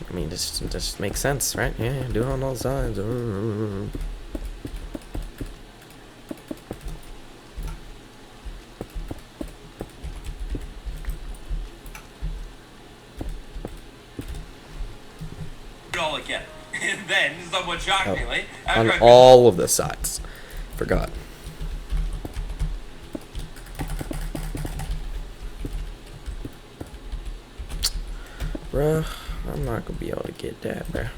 I mean, just makes sense, right? Yeah, do it on all sides. it all again. And then, somewhat shockingly, On after I all of the sides. Forgot. Bruh, I'm not gonna be able to get that, bruh.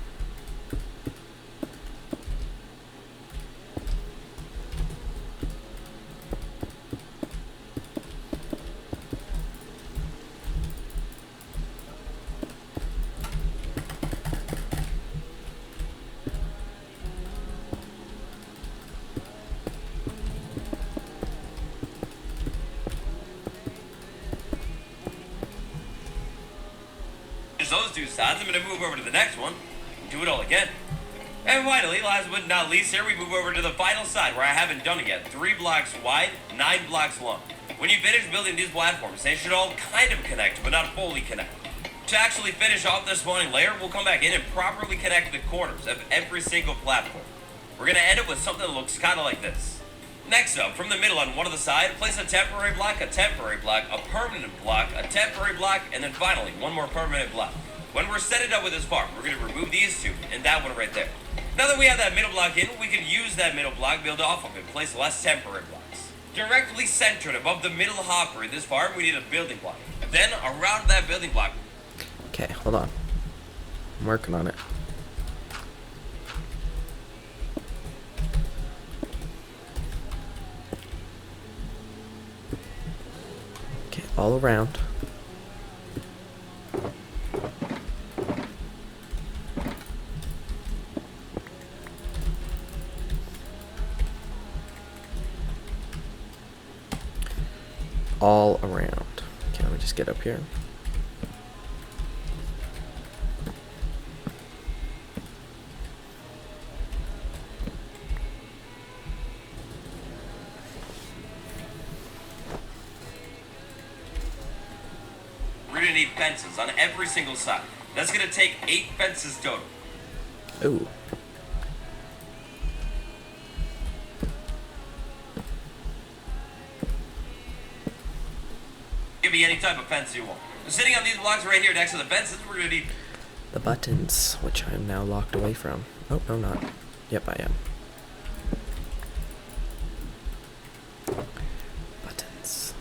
those 2 sides, I'm going to move over to the next one and do it all again. And finally, last but not least, here we move over to the final side where I haven't done it yet. 3 blocks wide, 9 blocks long. When you finish building these platforms, they should all kind of connect, but not fully connect. To actually finish off this spawning layer, we'll come back in and properly connect the corners of every single platform. We're going to end up with something that looks kind of like this. Next up, from the middle on one of the side, place a temporary block, a permanent block, a temporary block, and then finally, one more permanent block. When we're setting up with this farm, we're going to remove these 2 and that one right there. Now that we have that middle block in, we can use that middle block, build off of it, place less temporary blocks. Directly centered above the middle hopper in this farm, we need a building block. Then, around that building block, Okay, hold on. I'm working on it. Okay, all around. All around. Okay, let me just get up here. gonna need fences on every single side. That's gonna take 8 fences total. Ooh. Give me any type of fence you want. Sitting on these blocks right here next to the fences, we're gonna need The buttons, which I am now locked away from. Oh, no, not. Yep, I am. Buttons.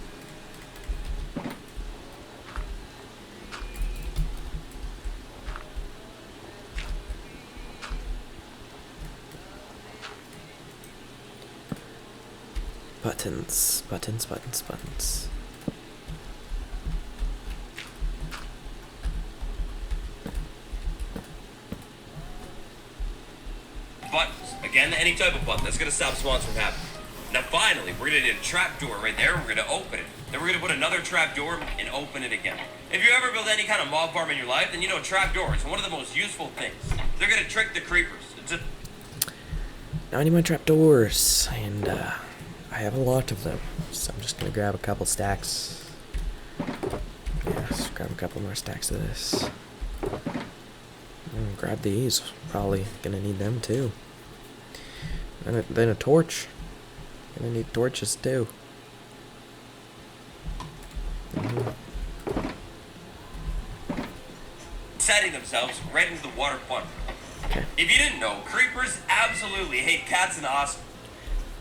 Buttons, buttons, buttons, buttons. buttons. Again, any type of button. That's gonna stop spawns from happening. Now finally, we're gonna need a trap door right there. We're gonna open it. Then we're gonna put another trap door and open it again. If you ever build any kind of mob farm in your life, then you know trap doors are one of the most useful things. They're gonna trick the creepers. Now I need my trapdoors, and I have a lot of them, so I'm just gonna grab a couple stacks. Yeah, just grab a couple more stacks of this. Grab these. Probably gonna need them too. And then a torch. Gonna need torches too. Setting themselves right into the water funnel. Okay. If you didn't know, creepers absolutely hate cats and ostriches.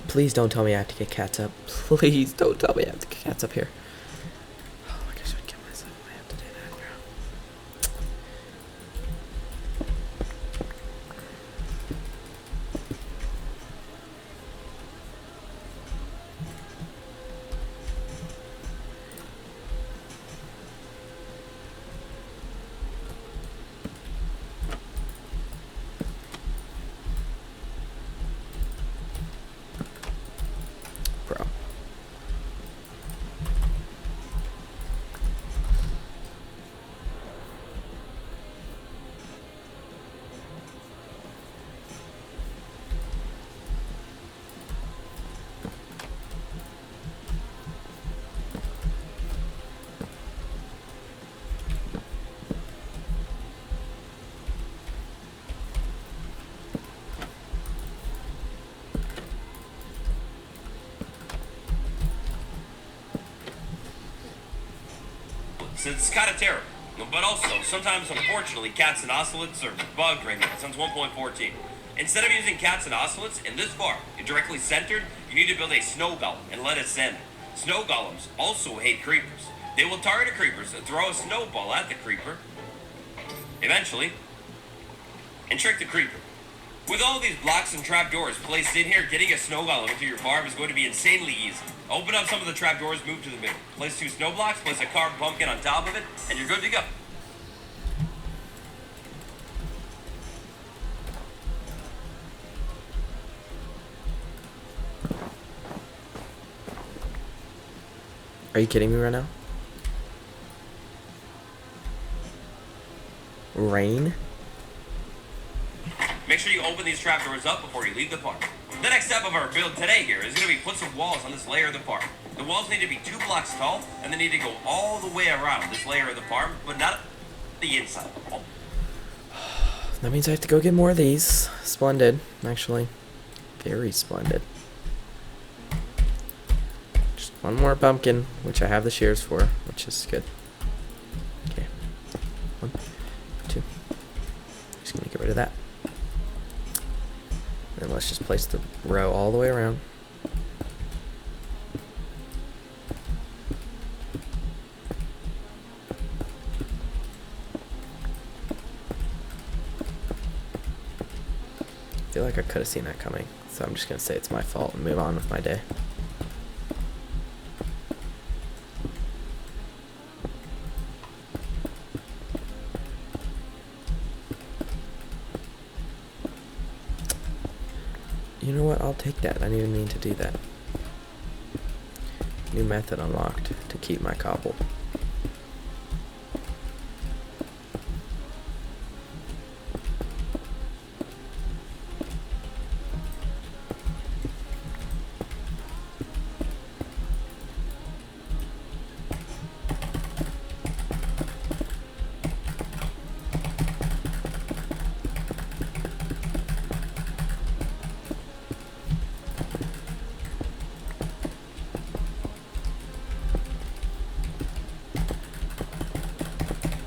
Please don't tell me I have to get cats up. Please don't tell me I have to get cats up here. Oh, I guess I'd kill myself if I have to do that now. Bro. It's kind of terrible. But also, sometimes, unfortunately, cats and ocelots are bugged right now since 1.14. Instead of using cats and ocelots in this farm, you're directly centered, you need to build a snow golem and let it stand. Snow golems also hate creepers. They will target creepers and throw a snowball at the creeper, eventually, and trick the creeper. With all these blocks and trapdoors placed in here, getting a snow golem into your farm is going to be insanely easy. Open up some of the trapdoors, move to the middle. Place 2 snow blocks, place a carved pumpkin on top of it, and you're good to go. Are you kidding me right now? Rain? Make sure you open these trapdoors up before you leave the farm. The next step of our build today here is going to be put some walls on this layer of the farm. The walls need to be 2 blocks tall, and they need to go all the way around this layer of the farm, but not the inside. That means I have to go get more of these. Splendid, actually. Very splendid. Just one more pumpkin, which I have the shears for, which is good. Okay. 1, 2. Just gonna get rid of that. And let's just place the row all the way around. I feel like I could have seen that coming, so I'm just gonna say it's my fault and move on with my day. You know what? I'll take that. I didn't even mean to do that. New method unlocked to keep my cobble.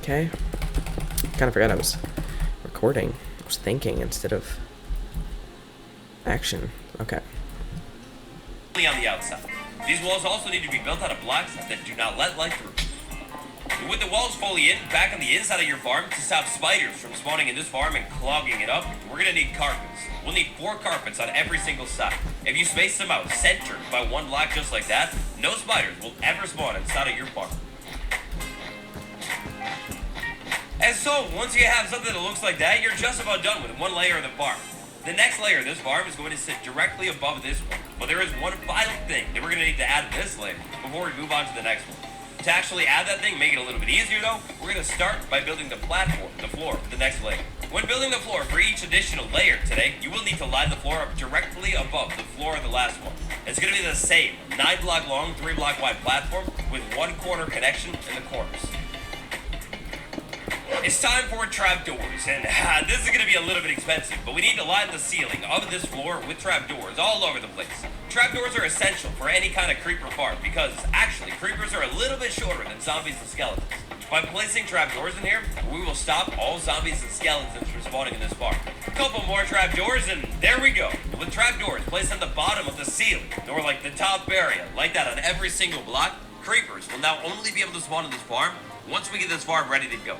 Okay. Kind of forgot I was recording. I was thinking instead of action. Okay. Only on the outside. These walls also need to be built out of blocks that do not let light through. With the walls fully in, back on the inside of your farm, to stop spiders from spawning in this farm and clogging it up, we're gonna need carpets. We'll need 4 carpets on every single side. If you space them out centered by 1 block just like that, no spiders will ever spawn inside of your farm. And so, once you have something that looks like that, you're just about done with 1 layer of the farm. The next layer of this farm is going to sit directly above this one. But there is one final thing that we're going to need to add to this layer before we move on to the next one. To actually add that thing, make it a little bit easier though, we're going to start by building the platform, the floor, for the next layer. When building the floor for each additional layer today, you will need to line the floor up directly above the floor of the last one. It's going to be the same 9 block long, 3 block wide platform with 1 corner connection in the corners. It's time for trapdoors, and this is going to be a little bit expensive, but we need to line the ceiling of this floor with trapdoors all over the place. Trapdoors are essential for any kind of creeper farm because, actually, creepers are a little bit shorter than zombies and skeletons. By placing trapdoors in here, we will stop all zombies and skeletons from spawning in this farm. A couple more trapdoors, and there we go. With trapdoors placed on the bottom of the ceiling, or like the top area, like that on every single block, creepers will now only be able to spawn in this farm once we get this farm ready to go.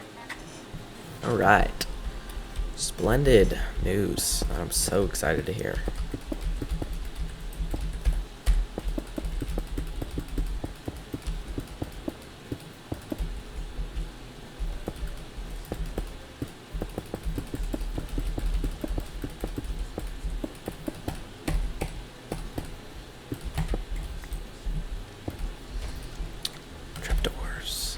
Alright. Splendid news. I'm so excited to hear. Trapdoors.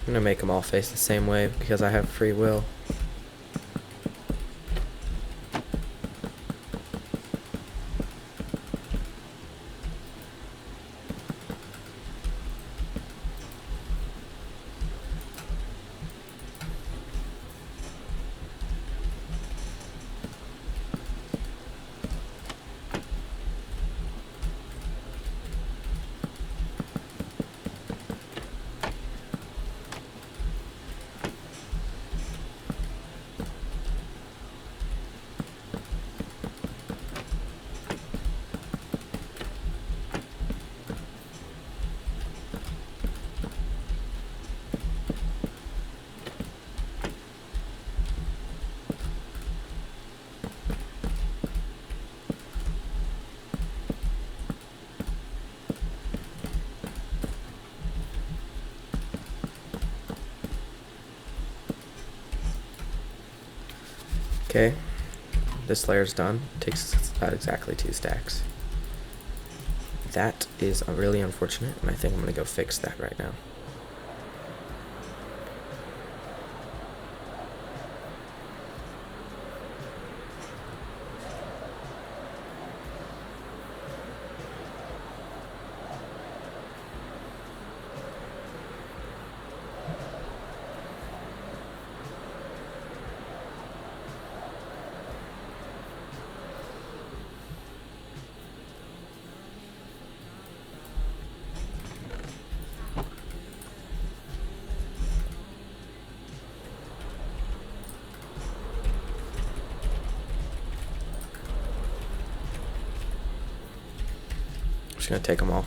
I'm gonna make them all face the same way because I have free will. Okay, this layer's done. Takes about exactly 2 stacks. That is really unfortunate, and I think I'm gonna go fix that right now. Just gonna take them all.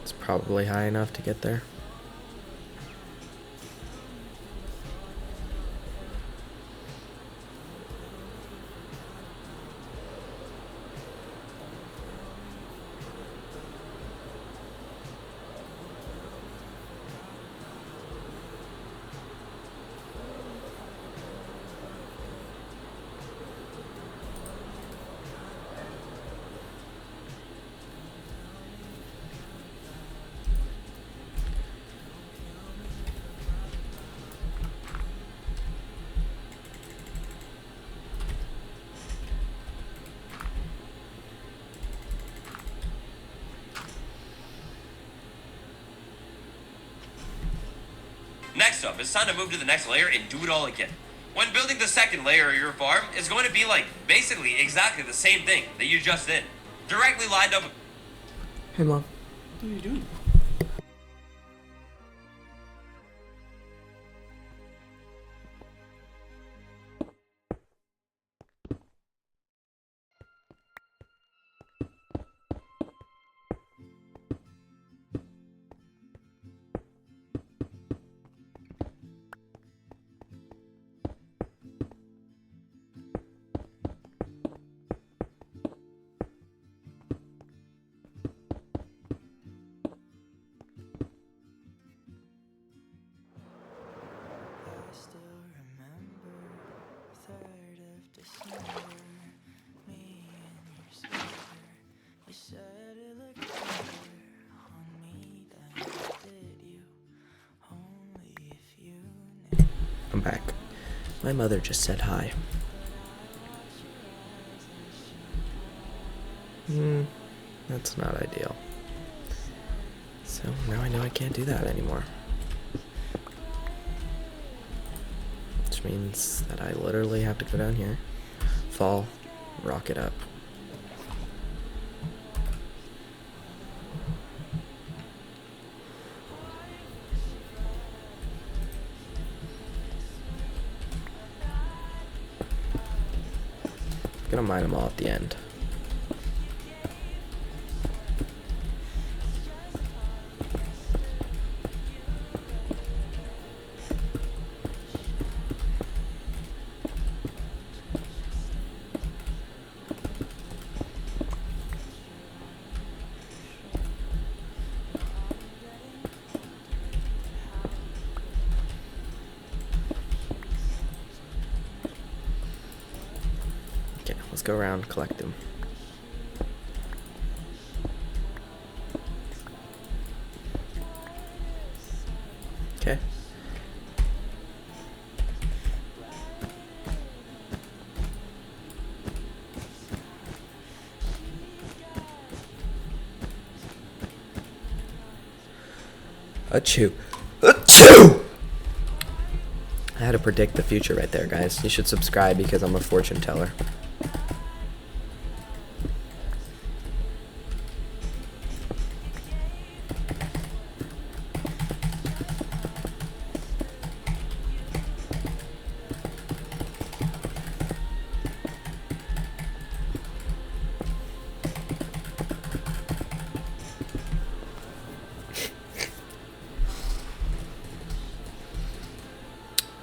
It's probably high enough to get there. messed up. It's time to move to the next layer and do it all again. When building the second layer of your farm, it's going to be like basically exactly the same thing that you just did. Directly lined up. Hey, Mom. What are you doing? I still remember 3rd of December, me and your sweater. You said it looked better on me than it did you, only if you knew. I'm back. My mother just said hi. That's not ideal. So now I know I can't do that anymore. Which means that I literally have to go down here, fall, rock it up. I'm gonna mine them all at the end. Okay, let's go around, collect them. Okay. Achoo. Achoo! I had to predict the future right there, guys. You should subscribe because I'm a fortune teller.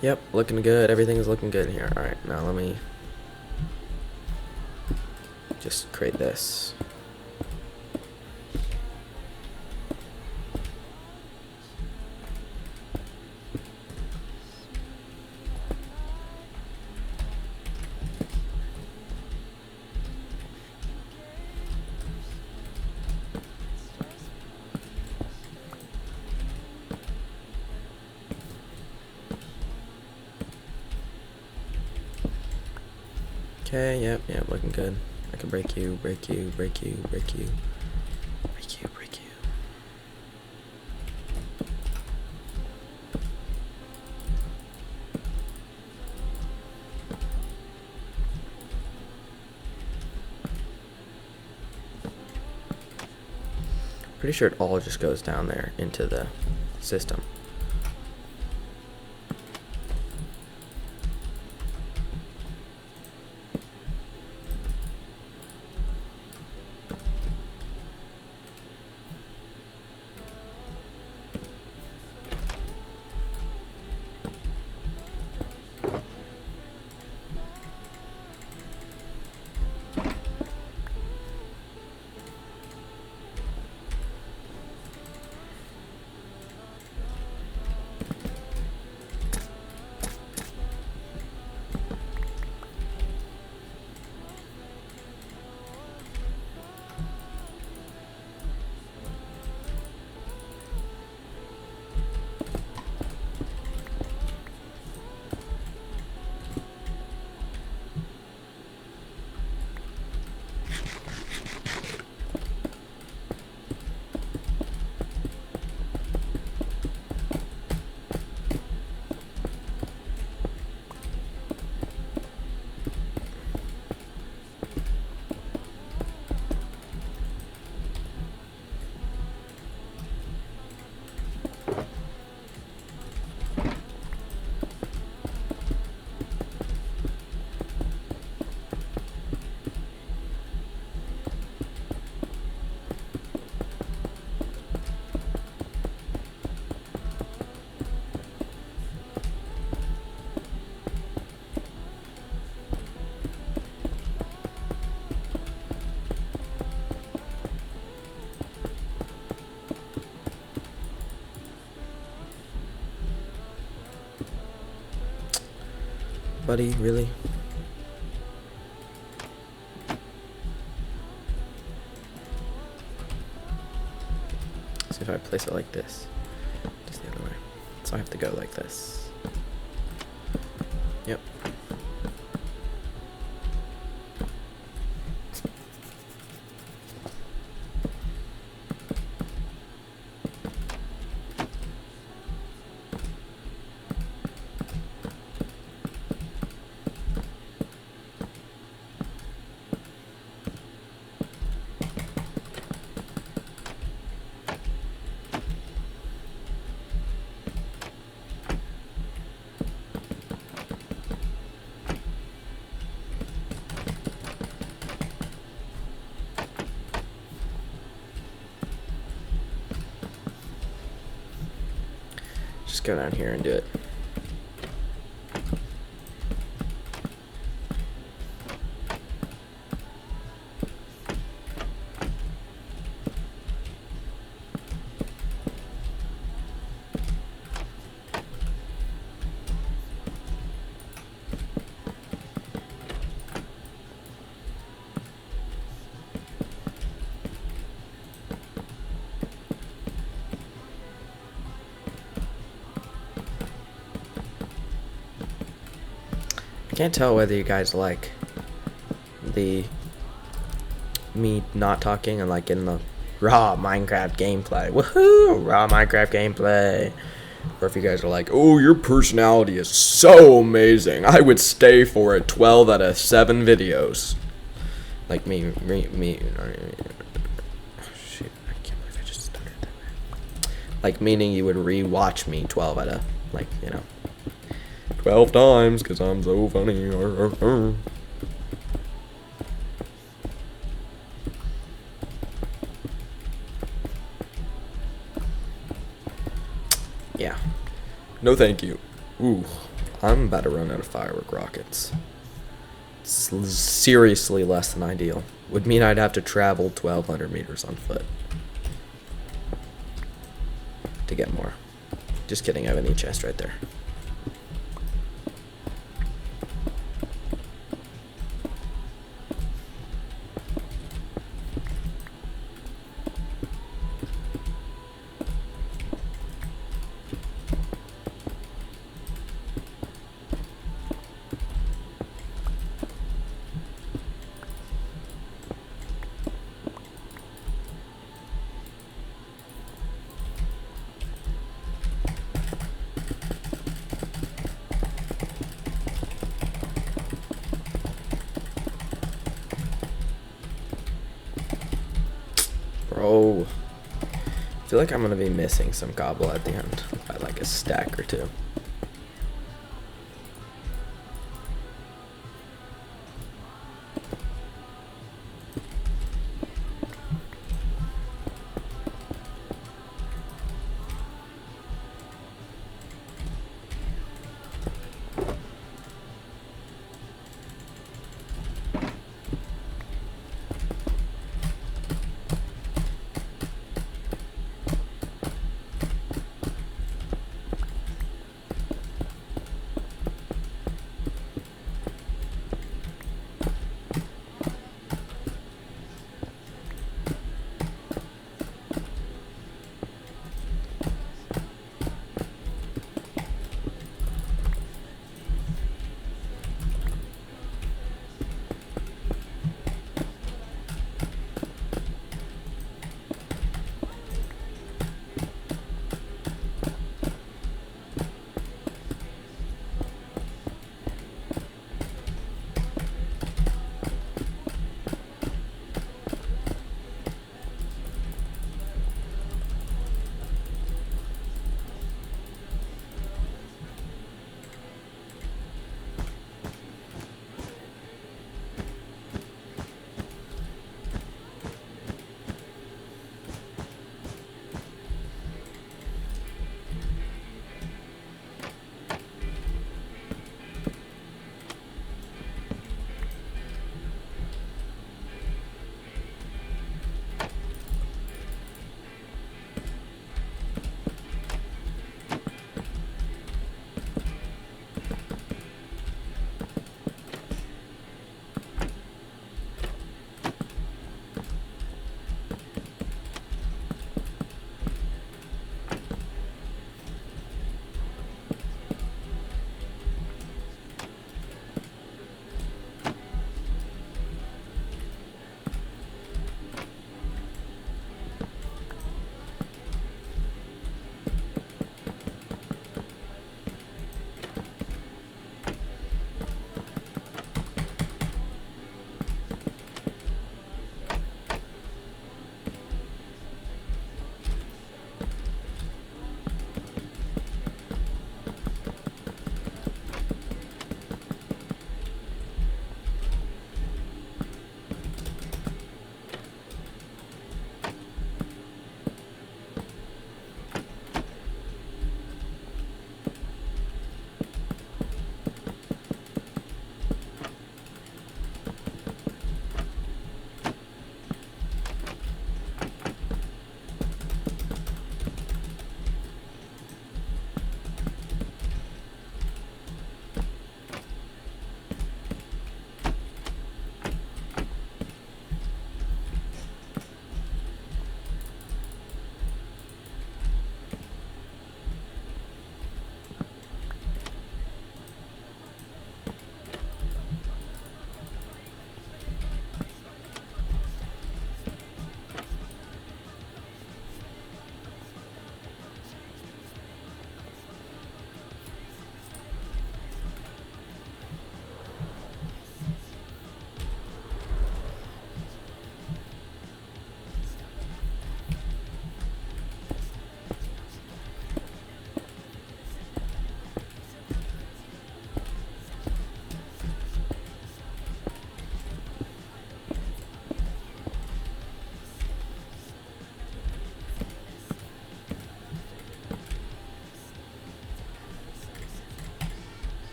Yep, looking good. Everything's looking good here. Alright, now let me just create this. Okay, yep, looking good. I can break you, break you, break you, break you, break you, break you. Pretty sure it all just goes down there into the system. buddy, really? See if I place it like this. Just the other way. So I have to go like this. Yep. Just go down here and do it. Can't tell whether you guys like the me not talking and like getting the raw Minecraft gameplay. Woohoo! Raw Minecraft gameplay. Or if you guys are like, oh, your personality is so amazing. I would stay for it 12 out of 7 videos. Like me. Oh, shoot, I can't believe I just stuttered that. Like meaning you would re-watch me 12 out of, like, you know, 12 times, because I'm so funny. Yeah. No thank you. Ooh. I'm about to run out of firework rockets. It's seriously less than ideal. Would mean I'd have to travel 1,200 meters on foot to get more. Just kidding, I have an E chest right there. Bro, I feel like I'm gonna be missing some cobble at the end by like a stack or two.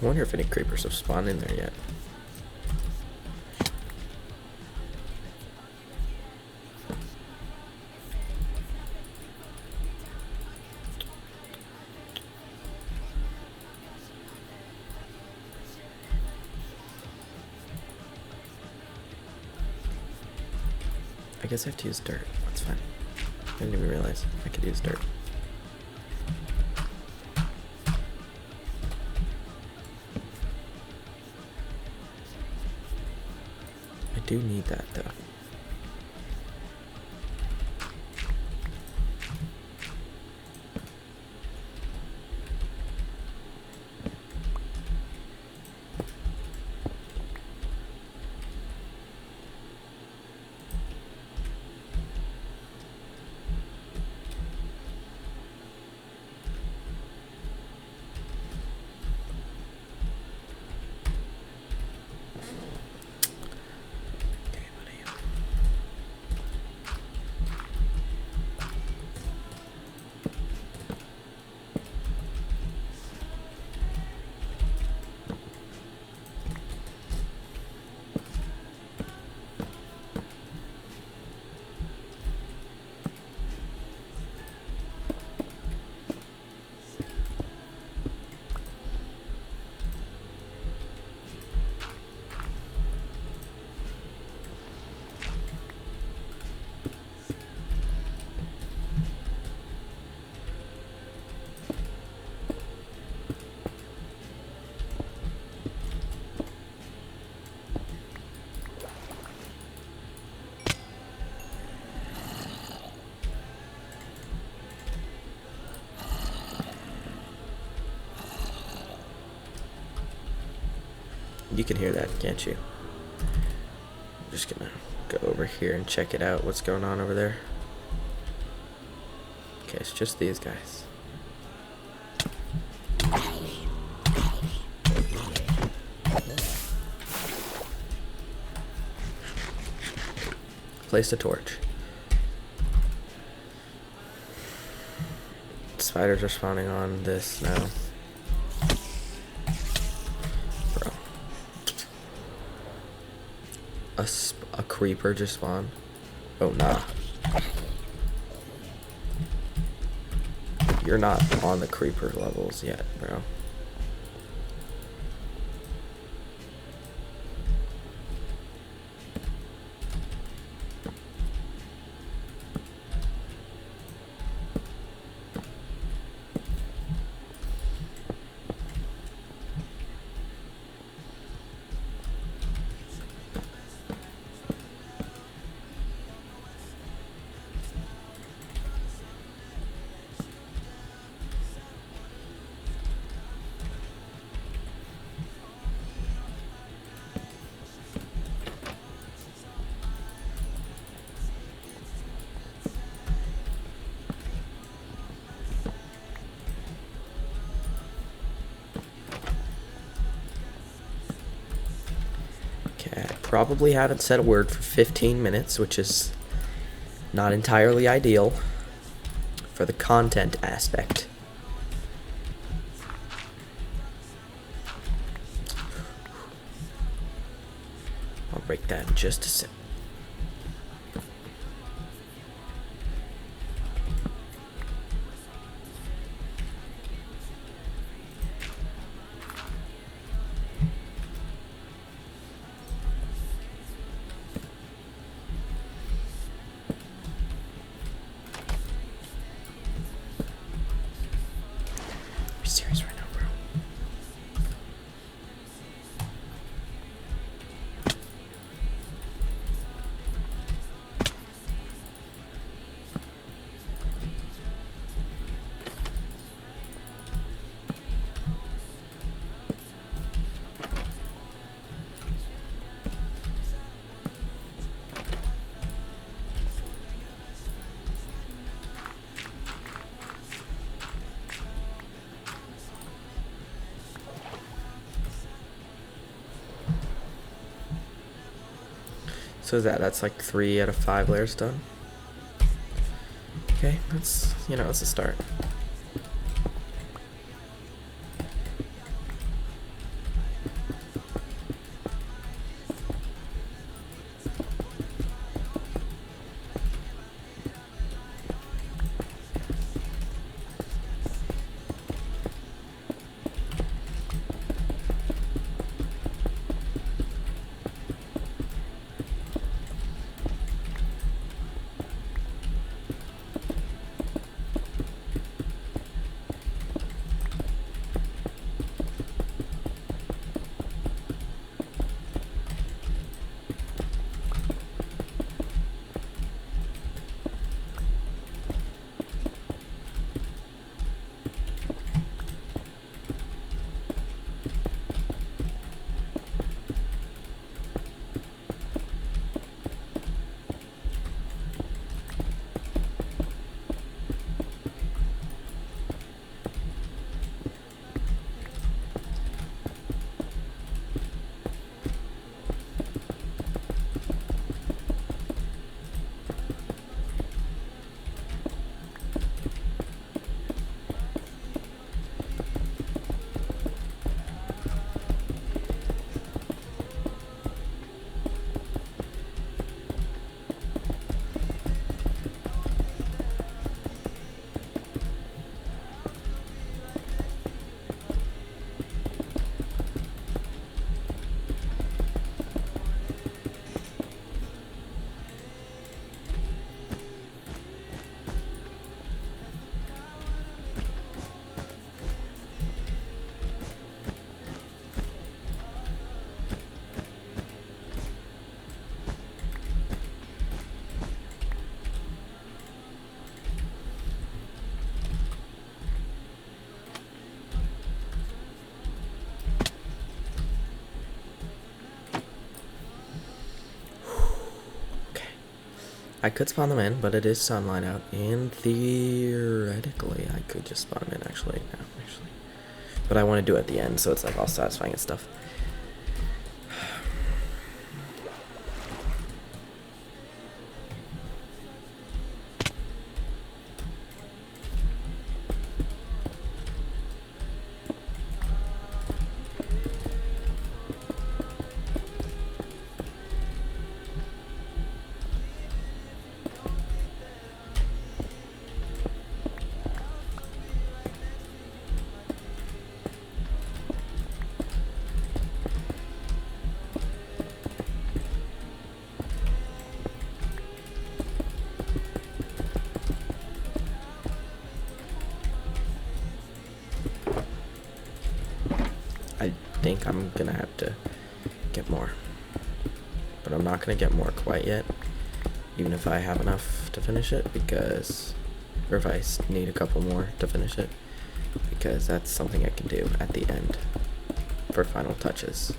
I wonder if any creepers have spawned in there yet. I guess I have to use dirt. That's fine. I didn't even realize I could use dirt. I do need that though. You can hear that, can't you? I'm just gonna go over here and check it out. What's going on over there? Okay, it's just these guys. Place a torch. Spiders are spawning on this now. Bro. A creeper just spawned. Oh, nah. You're not on the creeper levels yet, bro. Probably haven't said a word for 15 minutes, which is not entirely ideal for the content aspect. I'll break that in just a sec. Serious right now, bro. So that's like 3 out of 5 layers done. Okay, that's, that's a start. I could spawn them in, but it is sunlight out, and theoretically I could just spawn them in actually now, actually. But I want to do it at the end, so it's like all satisfying and stuff. I think I'm gonna have to get more, but I'm not gonna get more quite yet, even if I have enough to finish it, because, or if I need a couple more to finish it, because that's something I can do at the end for final touches.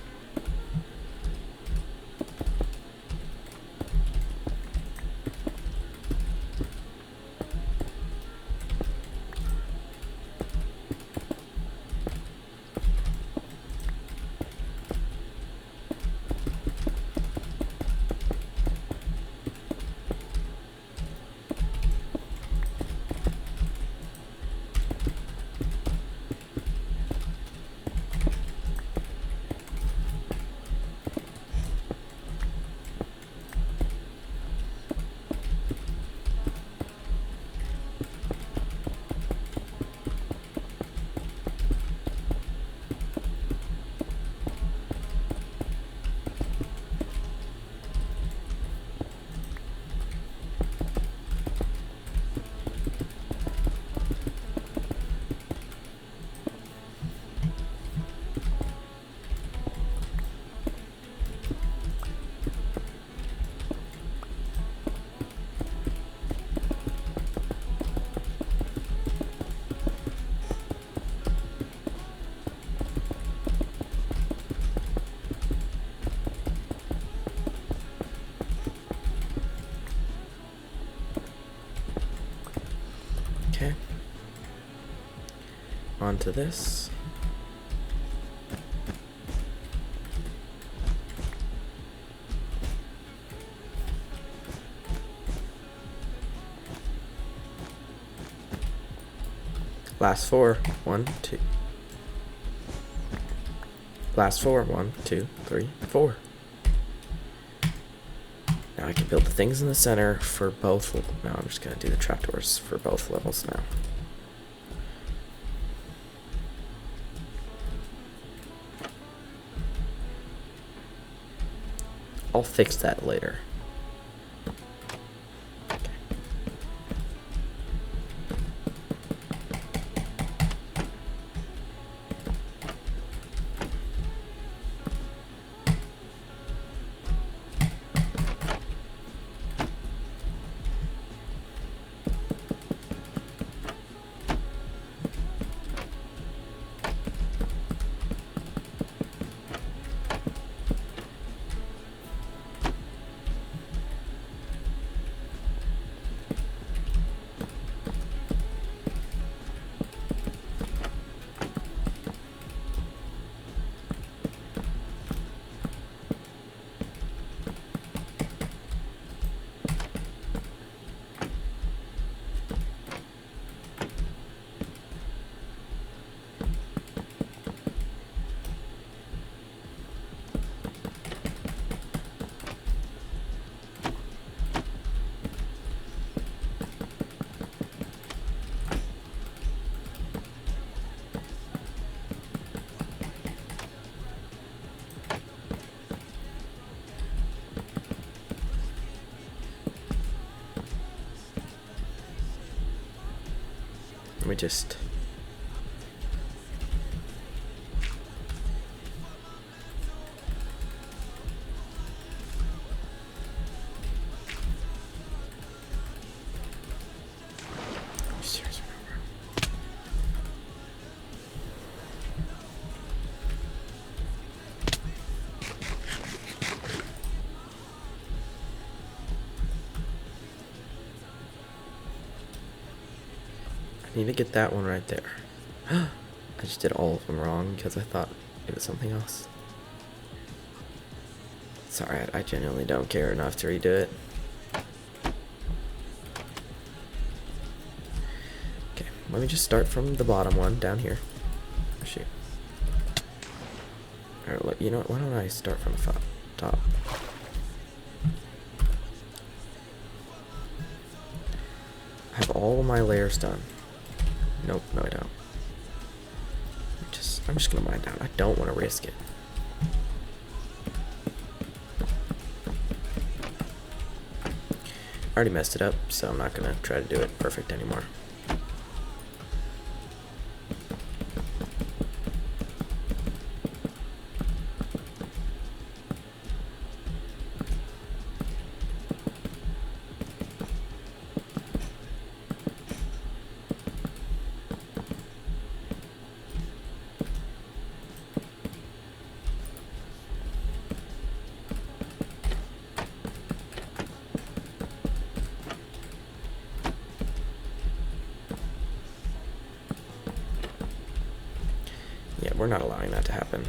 Okay. On to this. Last four. 1, 2. Last four. 1, 2, 3, 4. Now I can build the things in the center for both. No, I'm just gonna do the trapdoors for both levels now. I'll fix that later. Let me just... Need to get that one right there. I just did all of them wrong because I thought it was something else. It's alright, I genuinely don't care enough to redo it. Okay, let me just start from the bottom one down here. Oh, shoot. Or, you know what, why don't I start from the top? I have all my layers done. Nope, no I don't. I'm just gonna mine down. I don't want to risk it. I already messed it up, so I'm not gonna try to do it perfect anymore. Yeah, we're not allowing that to happen.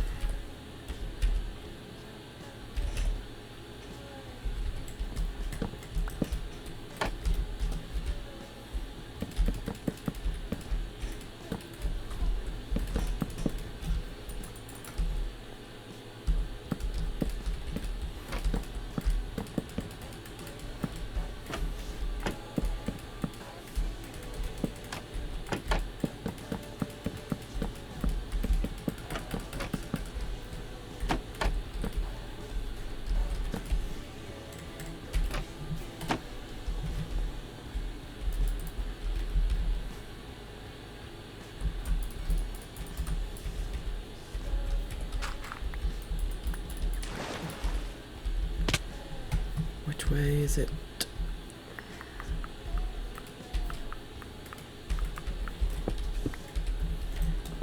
Which way is it?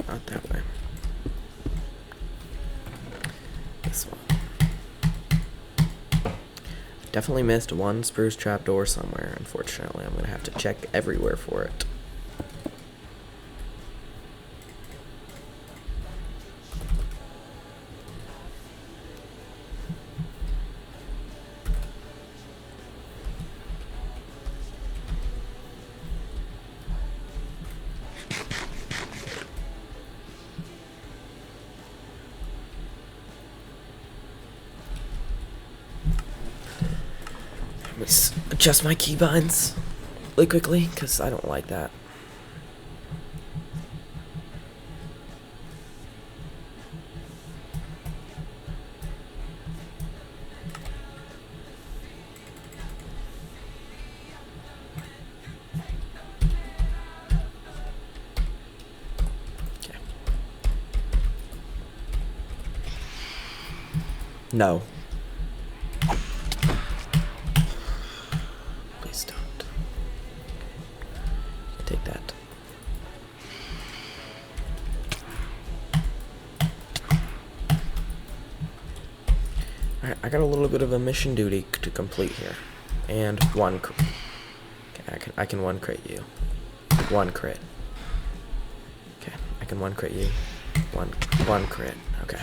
Not that way. This one. Definitely missed one spruce trapdoor somewhere, unfortunately. I'm gonna have to check everywhere for it. Let me adjust my keybinds really quickly, because I don't like that. Okay. No. Please don't. Take that. Alright, I got a little bit of a mission duty to complete here. And one crit. Okay, I can one crit you. One crit. Okay, I can one crit you. One crit. Okay.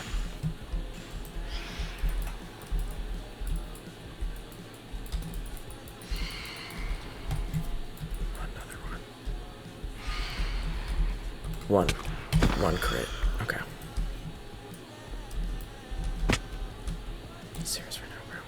One crit. Okay. Serious right now, bro.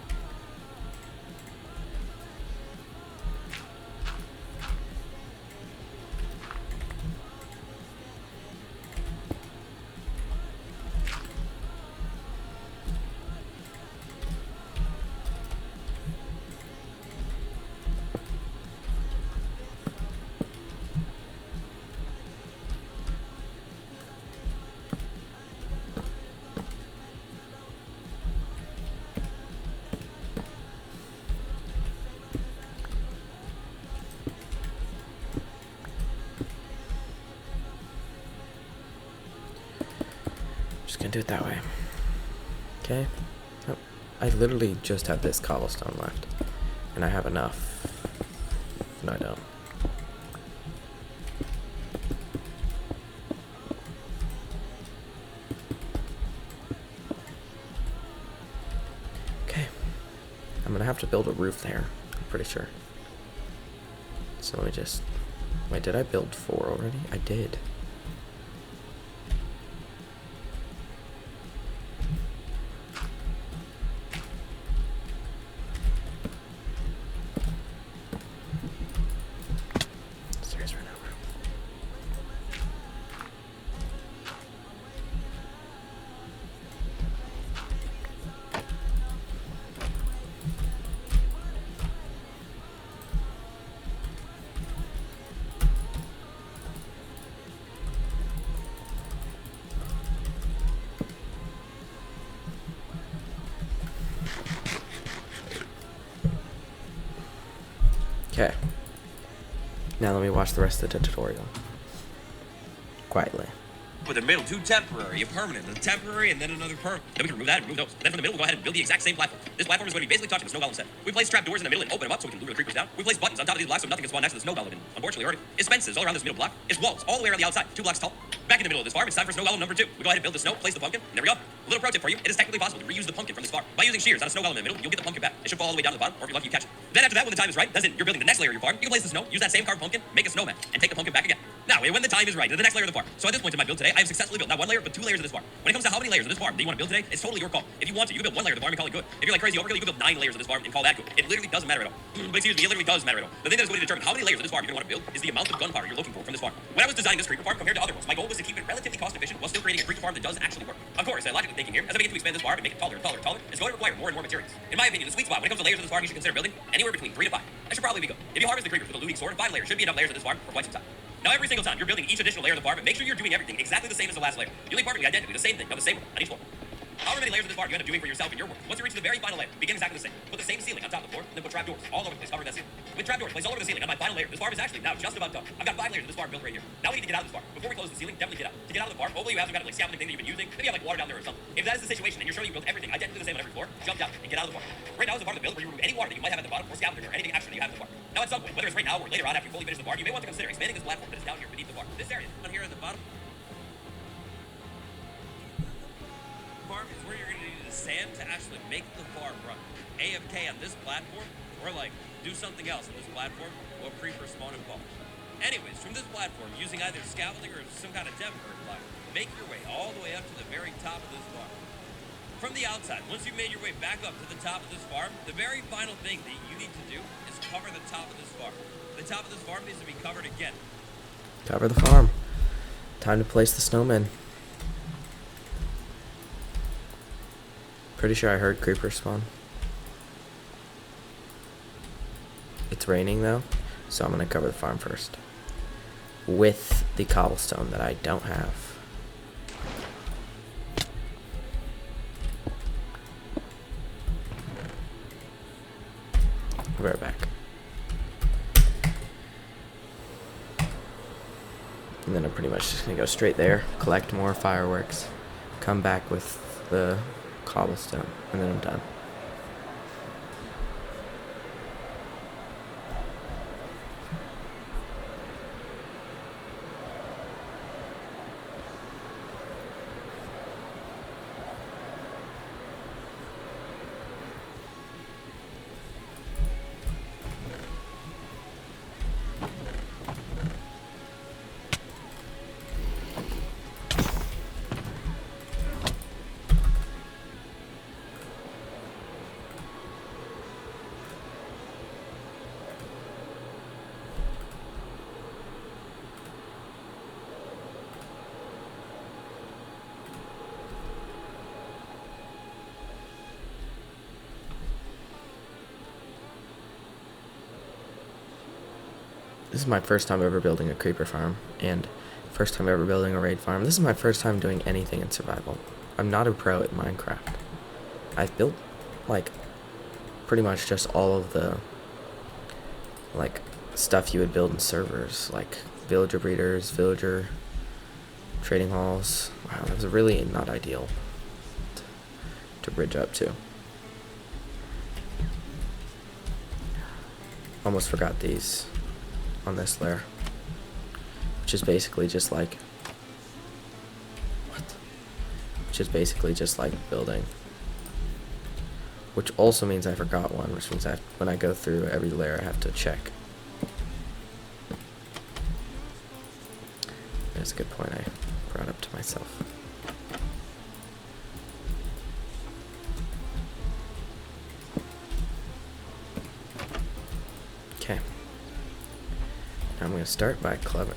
Just gonna do it that way. Okay. Oh, I literally just have this cobblestone left. And I have enough. No, I don't. I'm gonna have to build a roof there, I'm pretty sure. So let me just... Wait, did I build 4 already? I did. Stairs right over. Okay. Now let me watch the rest of the tutorial. Quietly. With the middle, 2 temporary, a permanent, a temporary, and then another permanent. Then we can remove that and remove those. And then from the middle, we'll go ahead and build the exact same platform. This platform is going to be basically touching the snow golem set. We place trap doors in the middle and open them up so we can lure the creepers down. We place buttons on top of these blocks so nothing can spawn next to the snow golem. And unfortunately, already, it's fences all around this middle block. It's walls all the way around the outside, 2 blocks tall. Back in the middle of this farm, it's time for snow golem number 2. We go ahead and build the snow, place the pumpkin, and there we go. A little pro tip for you: it is technically possible to reuse the pumpkin from this farm. By using shears on a snow golem in the middle, you'll get the pumpkin back. It should fall all the way down to the bottom, or if you're lucky, you catch it. Then after that, when the time is right, you're building the next layer of your farm. You can place the snow, use that same carved pumpkin, make a snowman, and take the pumpkin back again. Now, when the time is right, to the next layer of the farm. So at this point in my build today, I have successfully built not 1 layer, but 2 layers of this farm. When it comes to how many layers of this farm that you want to build today, it's totally your call. If you want to, you can build 1 layer of the farm and call it good. If you're like crazy overkill, you can build 9 layers of this farm and call that good. It literally doesn't matter at all. But excuse me, it literally does matter at all. The thing that is going to determine how many layers of this farm you're going to want to build is the amount of gunpowder you're looking for from this farm. When I was designing this creeper farm compared to other ones, my goal was to keep it relatively cost efficient while still creating a creeper farm that does actually work. Of course, logically thinking here, as I begin to expand this farm and make it taller and taller and taller, it's going to require more and more materials. In my opinion, the sweet spot when it comes to layers of this farm you should consider building anywhere between 3 to 5. That should probably be good. If you harvest the creepers with a looting sword, 5 layers should be enough layers of this farm for quite some time. Now every single time you're building each additional layer of the farm, make sure you're doing everything exactly the same as the last layer. You'll be perfectly identically the same thing, on the same one, on each floor. However many layers of this farm you end up doing for yourself in your work. Once you reach the very final layer, begin exactly the same. Put the same ceiling on top of the floor, and then put trap doors all over the place, covering that ceiling. With trap doors placed all over the ceiling on my final layer, this farm is actually now just about done. I've got 5 layers of this farm built right here. Now we need to get out of this farm. Before we close the ceiling, definitely get out. To get out of the farm, hopefully you haven't got like scaffolding thing that you've been using. Maybe you have like water down there or something. If that is the situation and you're sure you built everything identically the same on every floor, jump down and get out of the farm. Right now is the part of the build where you remove any water that you might have at the bottom or scaffolding or anything extra that you have in the farm. Now at some point, whether it's right now or later on after you fully finish the farm, you may want to consider expanding this platform that is down here beneath the farm. This area down here at the bottom farm is where you're going to need the sand to actually make the farm run. AFK on this platform, or like do something else on this platform, or creeper spawn and fall. Anyways, from this platform, using either scaffolding or some kind of temporary block, make your way all the way up to the very top of this farm. From the outside, once you've made your way back up to the top of this farm, the very final thing that you need to do is cover the top of this farm. The top of this farm needs to be covered again. Cover the farm. Time to place the snowman. Pretty sure I heard creepers spawn. It's raining though, so I'm gonna cover the farm first. With the cobblestone that I don't have. I'll be right back. And then I'm pretty much just gonna go straight there, collect more fireworks, come back with the cobblestone, and then I'm done. This is my first time ever building a creeper farm, and first time ever building a raid farm. This is my first time doing anything in survival. I'm not a pro at Minecraft. I've built, like, pretty much just all of the, like, stuff you would build in servers, like villager breeders, villager trading halls. Wow, that was really not ideal to bridge up to. Almost forgot these on this layer, which is basically just like building Which also means I forgot one, which means when I go through every layer, I have to check. That's a good point I brought up to myself. Okay. Now I'm going to start by closing.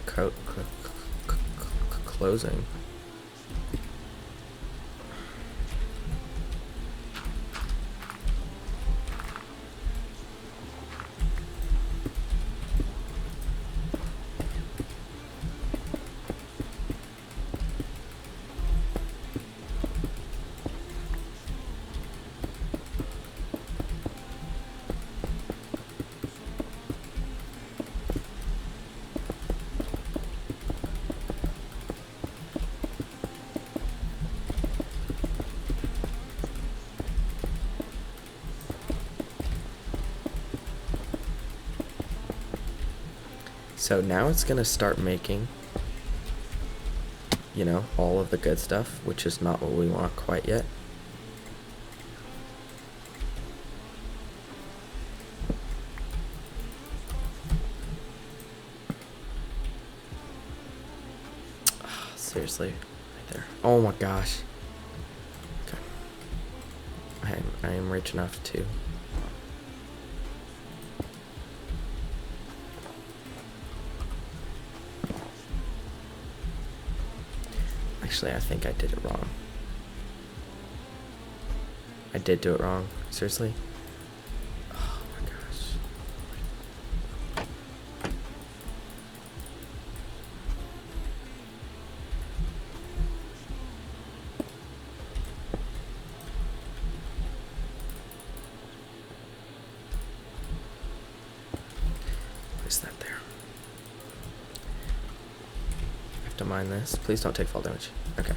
So now it's going to start making, you know, all of the good stuff, which is not what we want quite yet. Seriously, right there. Oh my gosh. Okay. I am rich enough to. Actually, I think I did it wrong. I did do it wrong. Seriously? Oh my gosh. Place that there. I have to mine this. Please don't take fall damage. Okay.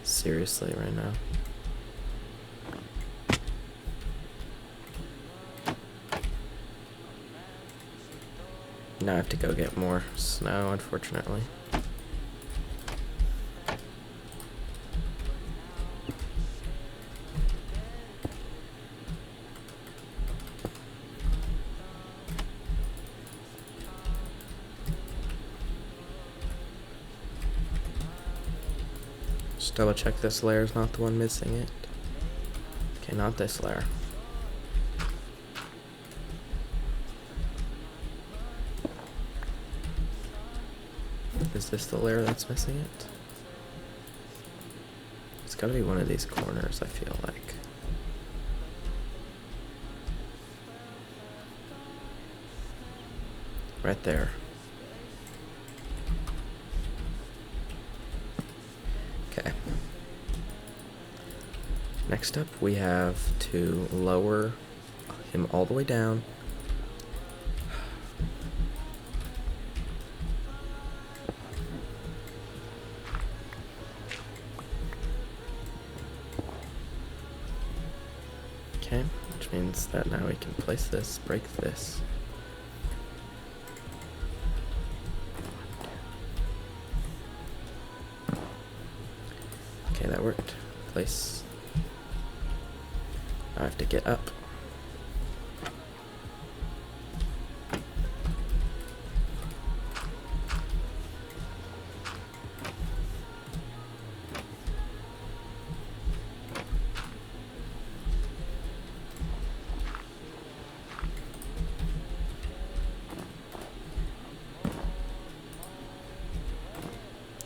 Seriously, right now? Now I have to go get more snow, unfortunately. Just double check this layer is not the one missing it. Okay, not this layer. Is this the layer that's missing it? It's gotta be one of these corners, I feel like. Right there. Okay. Next up, we have to lower him all the way down. Okay, which means that now we can place this, break this. Okay, that worked. Place. I have to get up.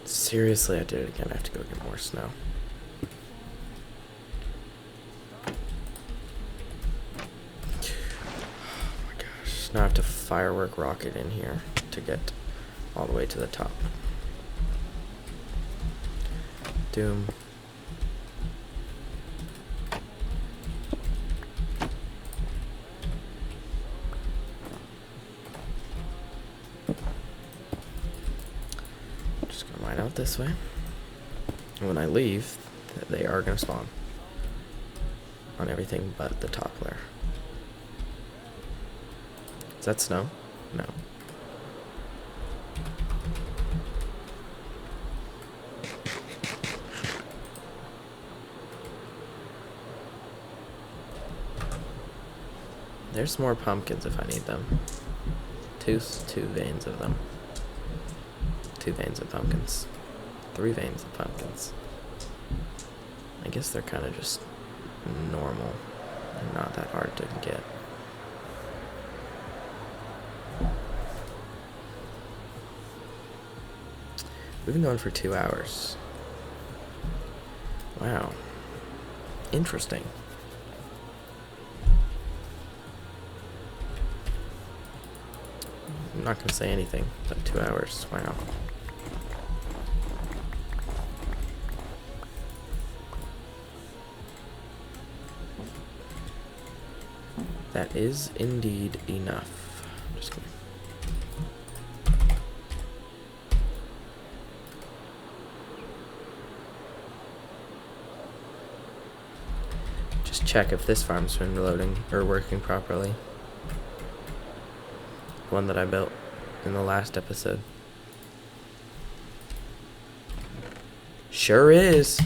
Seriously, I did it again. I have to go get more snow. Oh my gosh. Now I have to firework rocket in here to get all the way to the top. Doom. Just gonna mine out this way. And when I leave, they are gonna spawn on everything but the top layer. Is that snow? No. There's more pumpkins if I need them. Two veins of them. 2 veins of pumpkins. 3 veins of pumpkins. I guess they're kind of just normal and not that hard to get. We've been going for 2 hours. Wow. Interesting. I'm not going to say anything, but 2 hours. Wow. That is indeed enough. Just gonna... Just check if this farm's been loading or working properly. One that I built in the last episode. Sure is.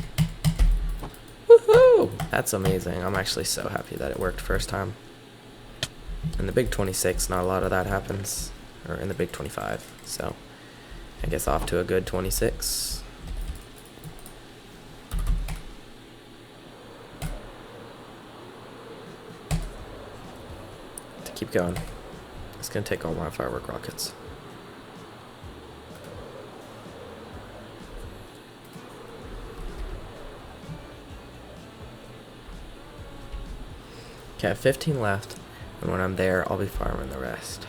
Woohoo! That's amazing. I'm actually so happy that it worked first time. In the Big 26, not a lot of that happens. Or in the Big 25. So, I guess off to a good 26. To keep going. It's gonna take all my firework rockets. Okay, I have 15 left, and when I'm there, I'll be farming the rest.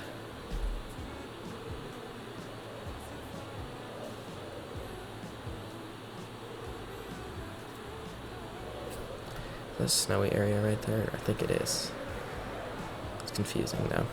Is that a snowy area right there? I think it is. It's confusing now.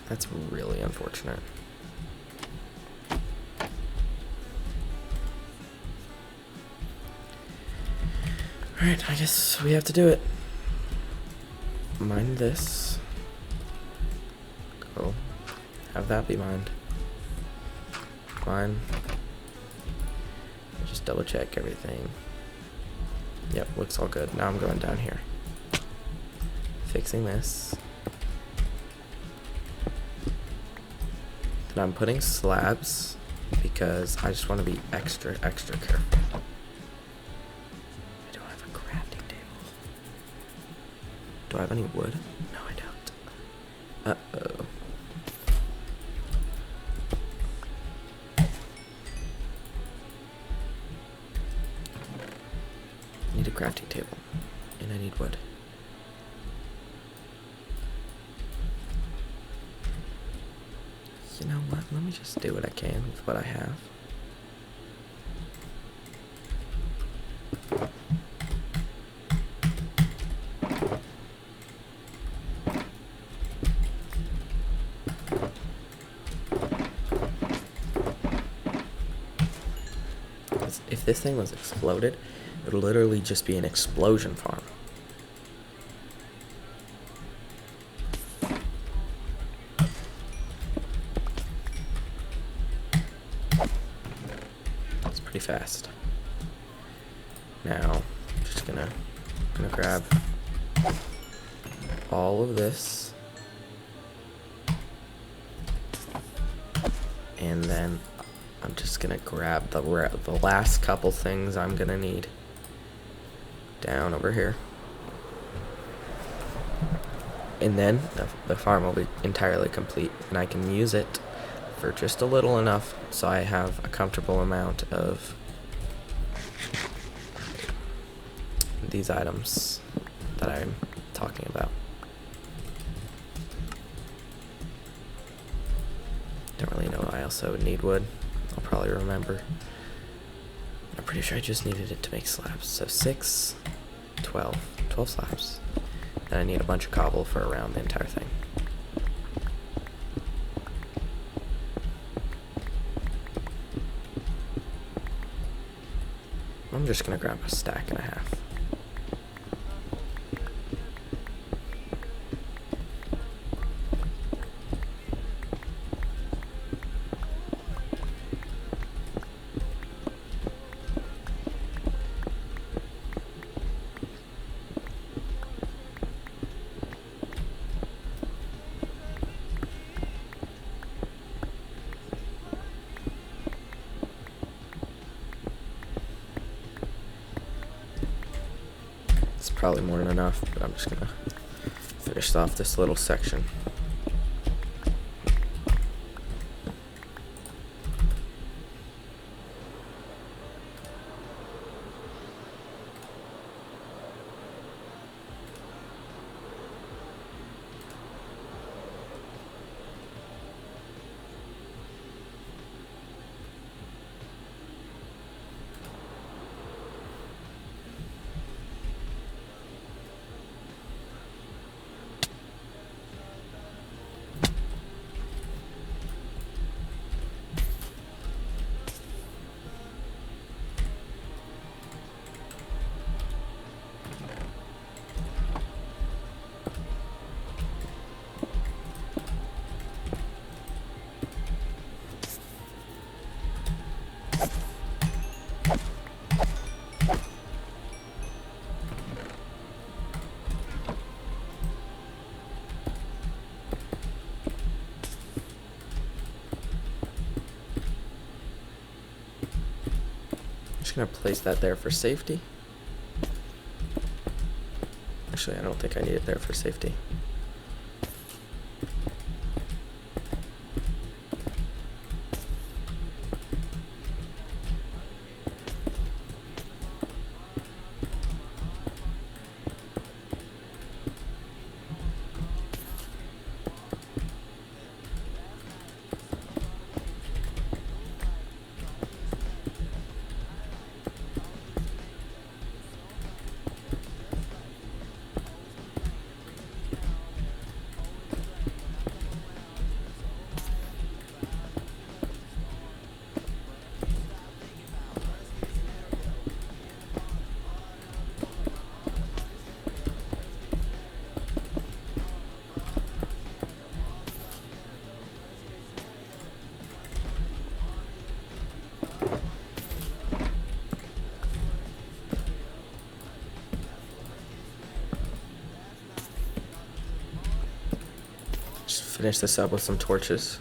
That's really unfortunate. Alright, I guess we have to do it. Mine this. Go. Have that be mined. Mine. Just double check everything. Yep, looks all good. Now I'm going down here. Fixing this. And I'm putting slabs because I just want to be extra careful. I don't have a crafting table. Do I have any wood? No, I don't. Uh-oh. I need a crafting table. And I need wood. You know what? Let me just do what I can with what I have. If this thing was exploded, it would literally just be an explosion farm. Fast. Now, I'm just gonna grab all of this, and then I'm just gonna grab the last couple things I'm gonna need down over here. And then the farm will be entirely complete, and I can use it for just a little enough so I have a comfortable amount of these items that I'm talking about. Don't really know why else I would need wood. I'll probably remember. I'm pretty sure I just needed it to make slabs. So 6, 12 slabs. Then I need a bunch of cobble for around the entire thing. I'm just gonna grab a stack and a half. Probably more than enough, but I'm just gonna finish off this little section. Just gonna place that there for safety. Actually, I don't think I need it there for safety. Finish this up with some torches.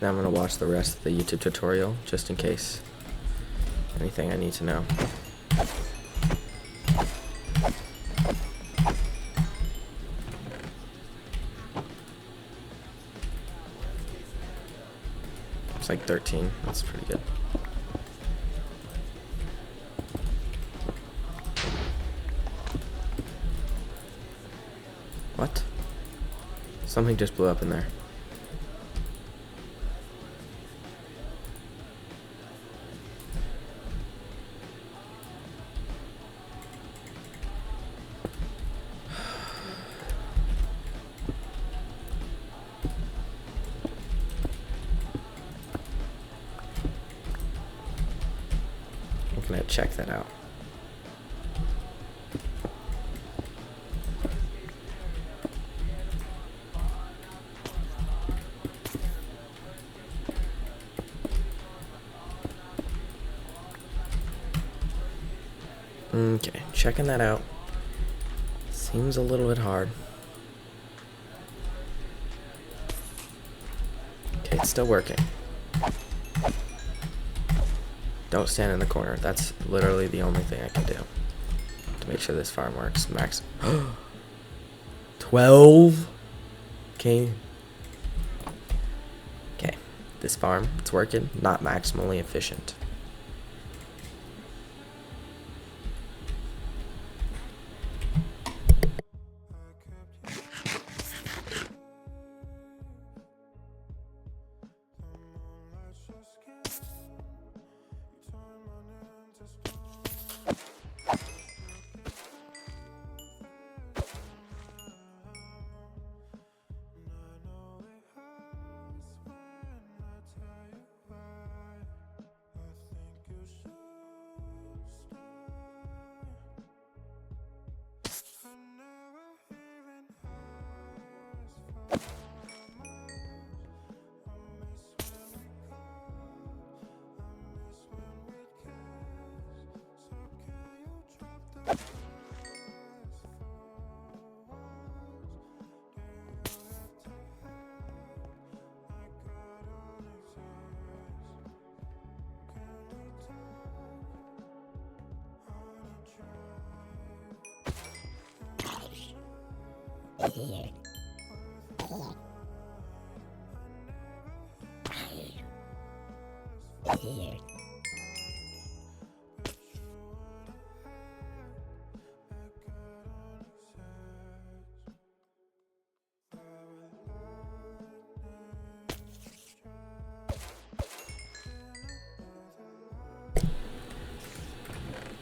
Now I'm gonna watch the rest of the YouTube tutorial just in case anything I need to know. It's like 13. That's pretty good. What? Something just blew up in there. I'm gonna check that out. Okay, checking that out. Seems a little bit hard. Okay, it's still working. Don't stand in the corner. That's literally the only thing I can do to make sure this farm works. Max. 12. Okay. Okay. This farm, it's working. Not maximally efficient.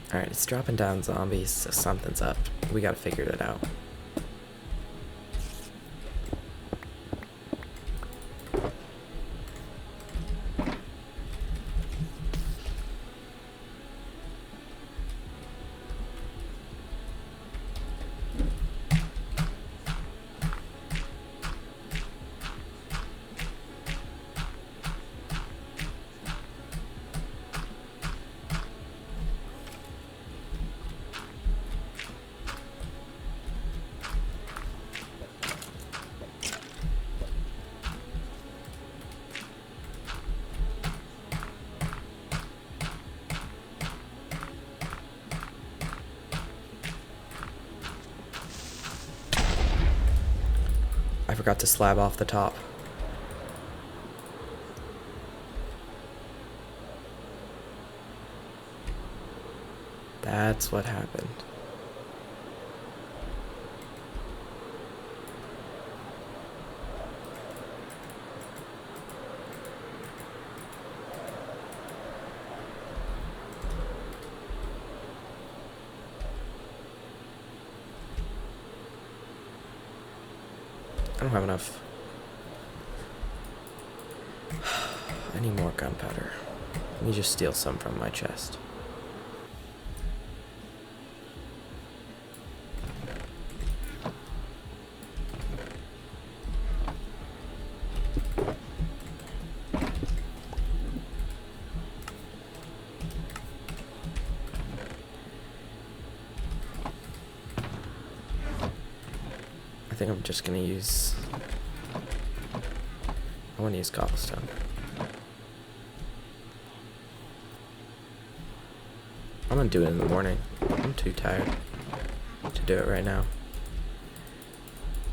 Alright, it's dropping down zombies, so something's up. We gotta figure it out. I forgot to slab off the top. That's what happened. I don't have enough. I need more gunpowder. Let me just steal some from my chest. I think I'm just gonna use... I want to use cobblestone. I'm gonna do it in the morning. I'm too tired to do it right now.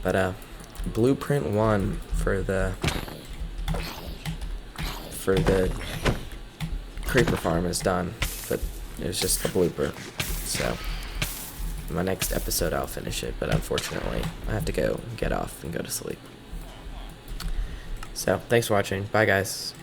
But blueprint 1 for the creeper farm is done, but it was just the blooper. So in my next episode I'll finish it, but unfortunately I have to go get off and go to sleep. So thanks for watching. Bye guys.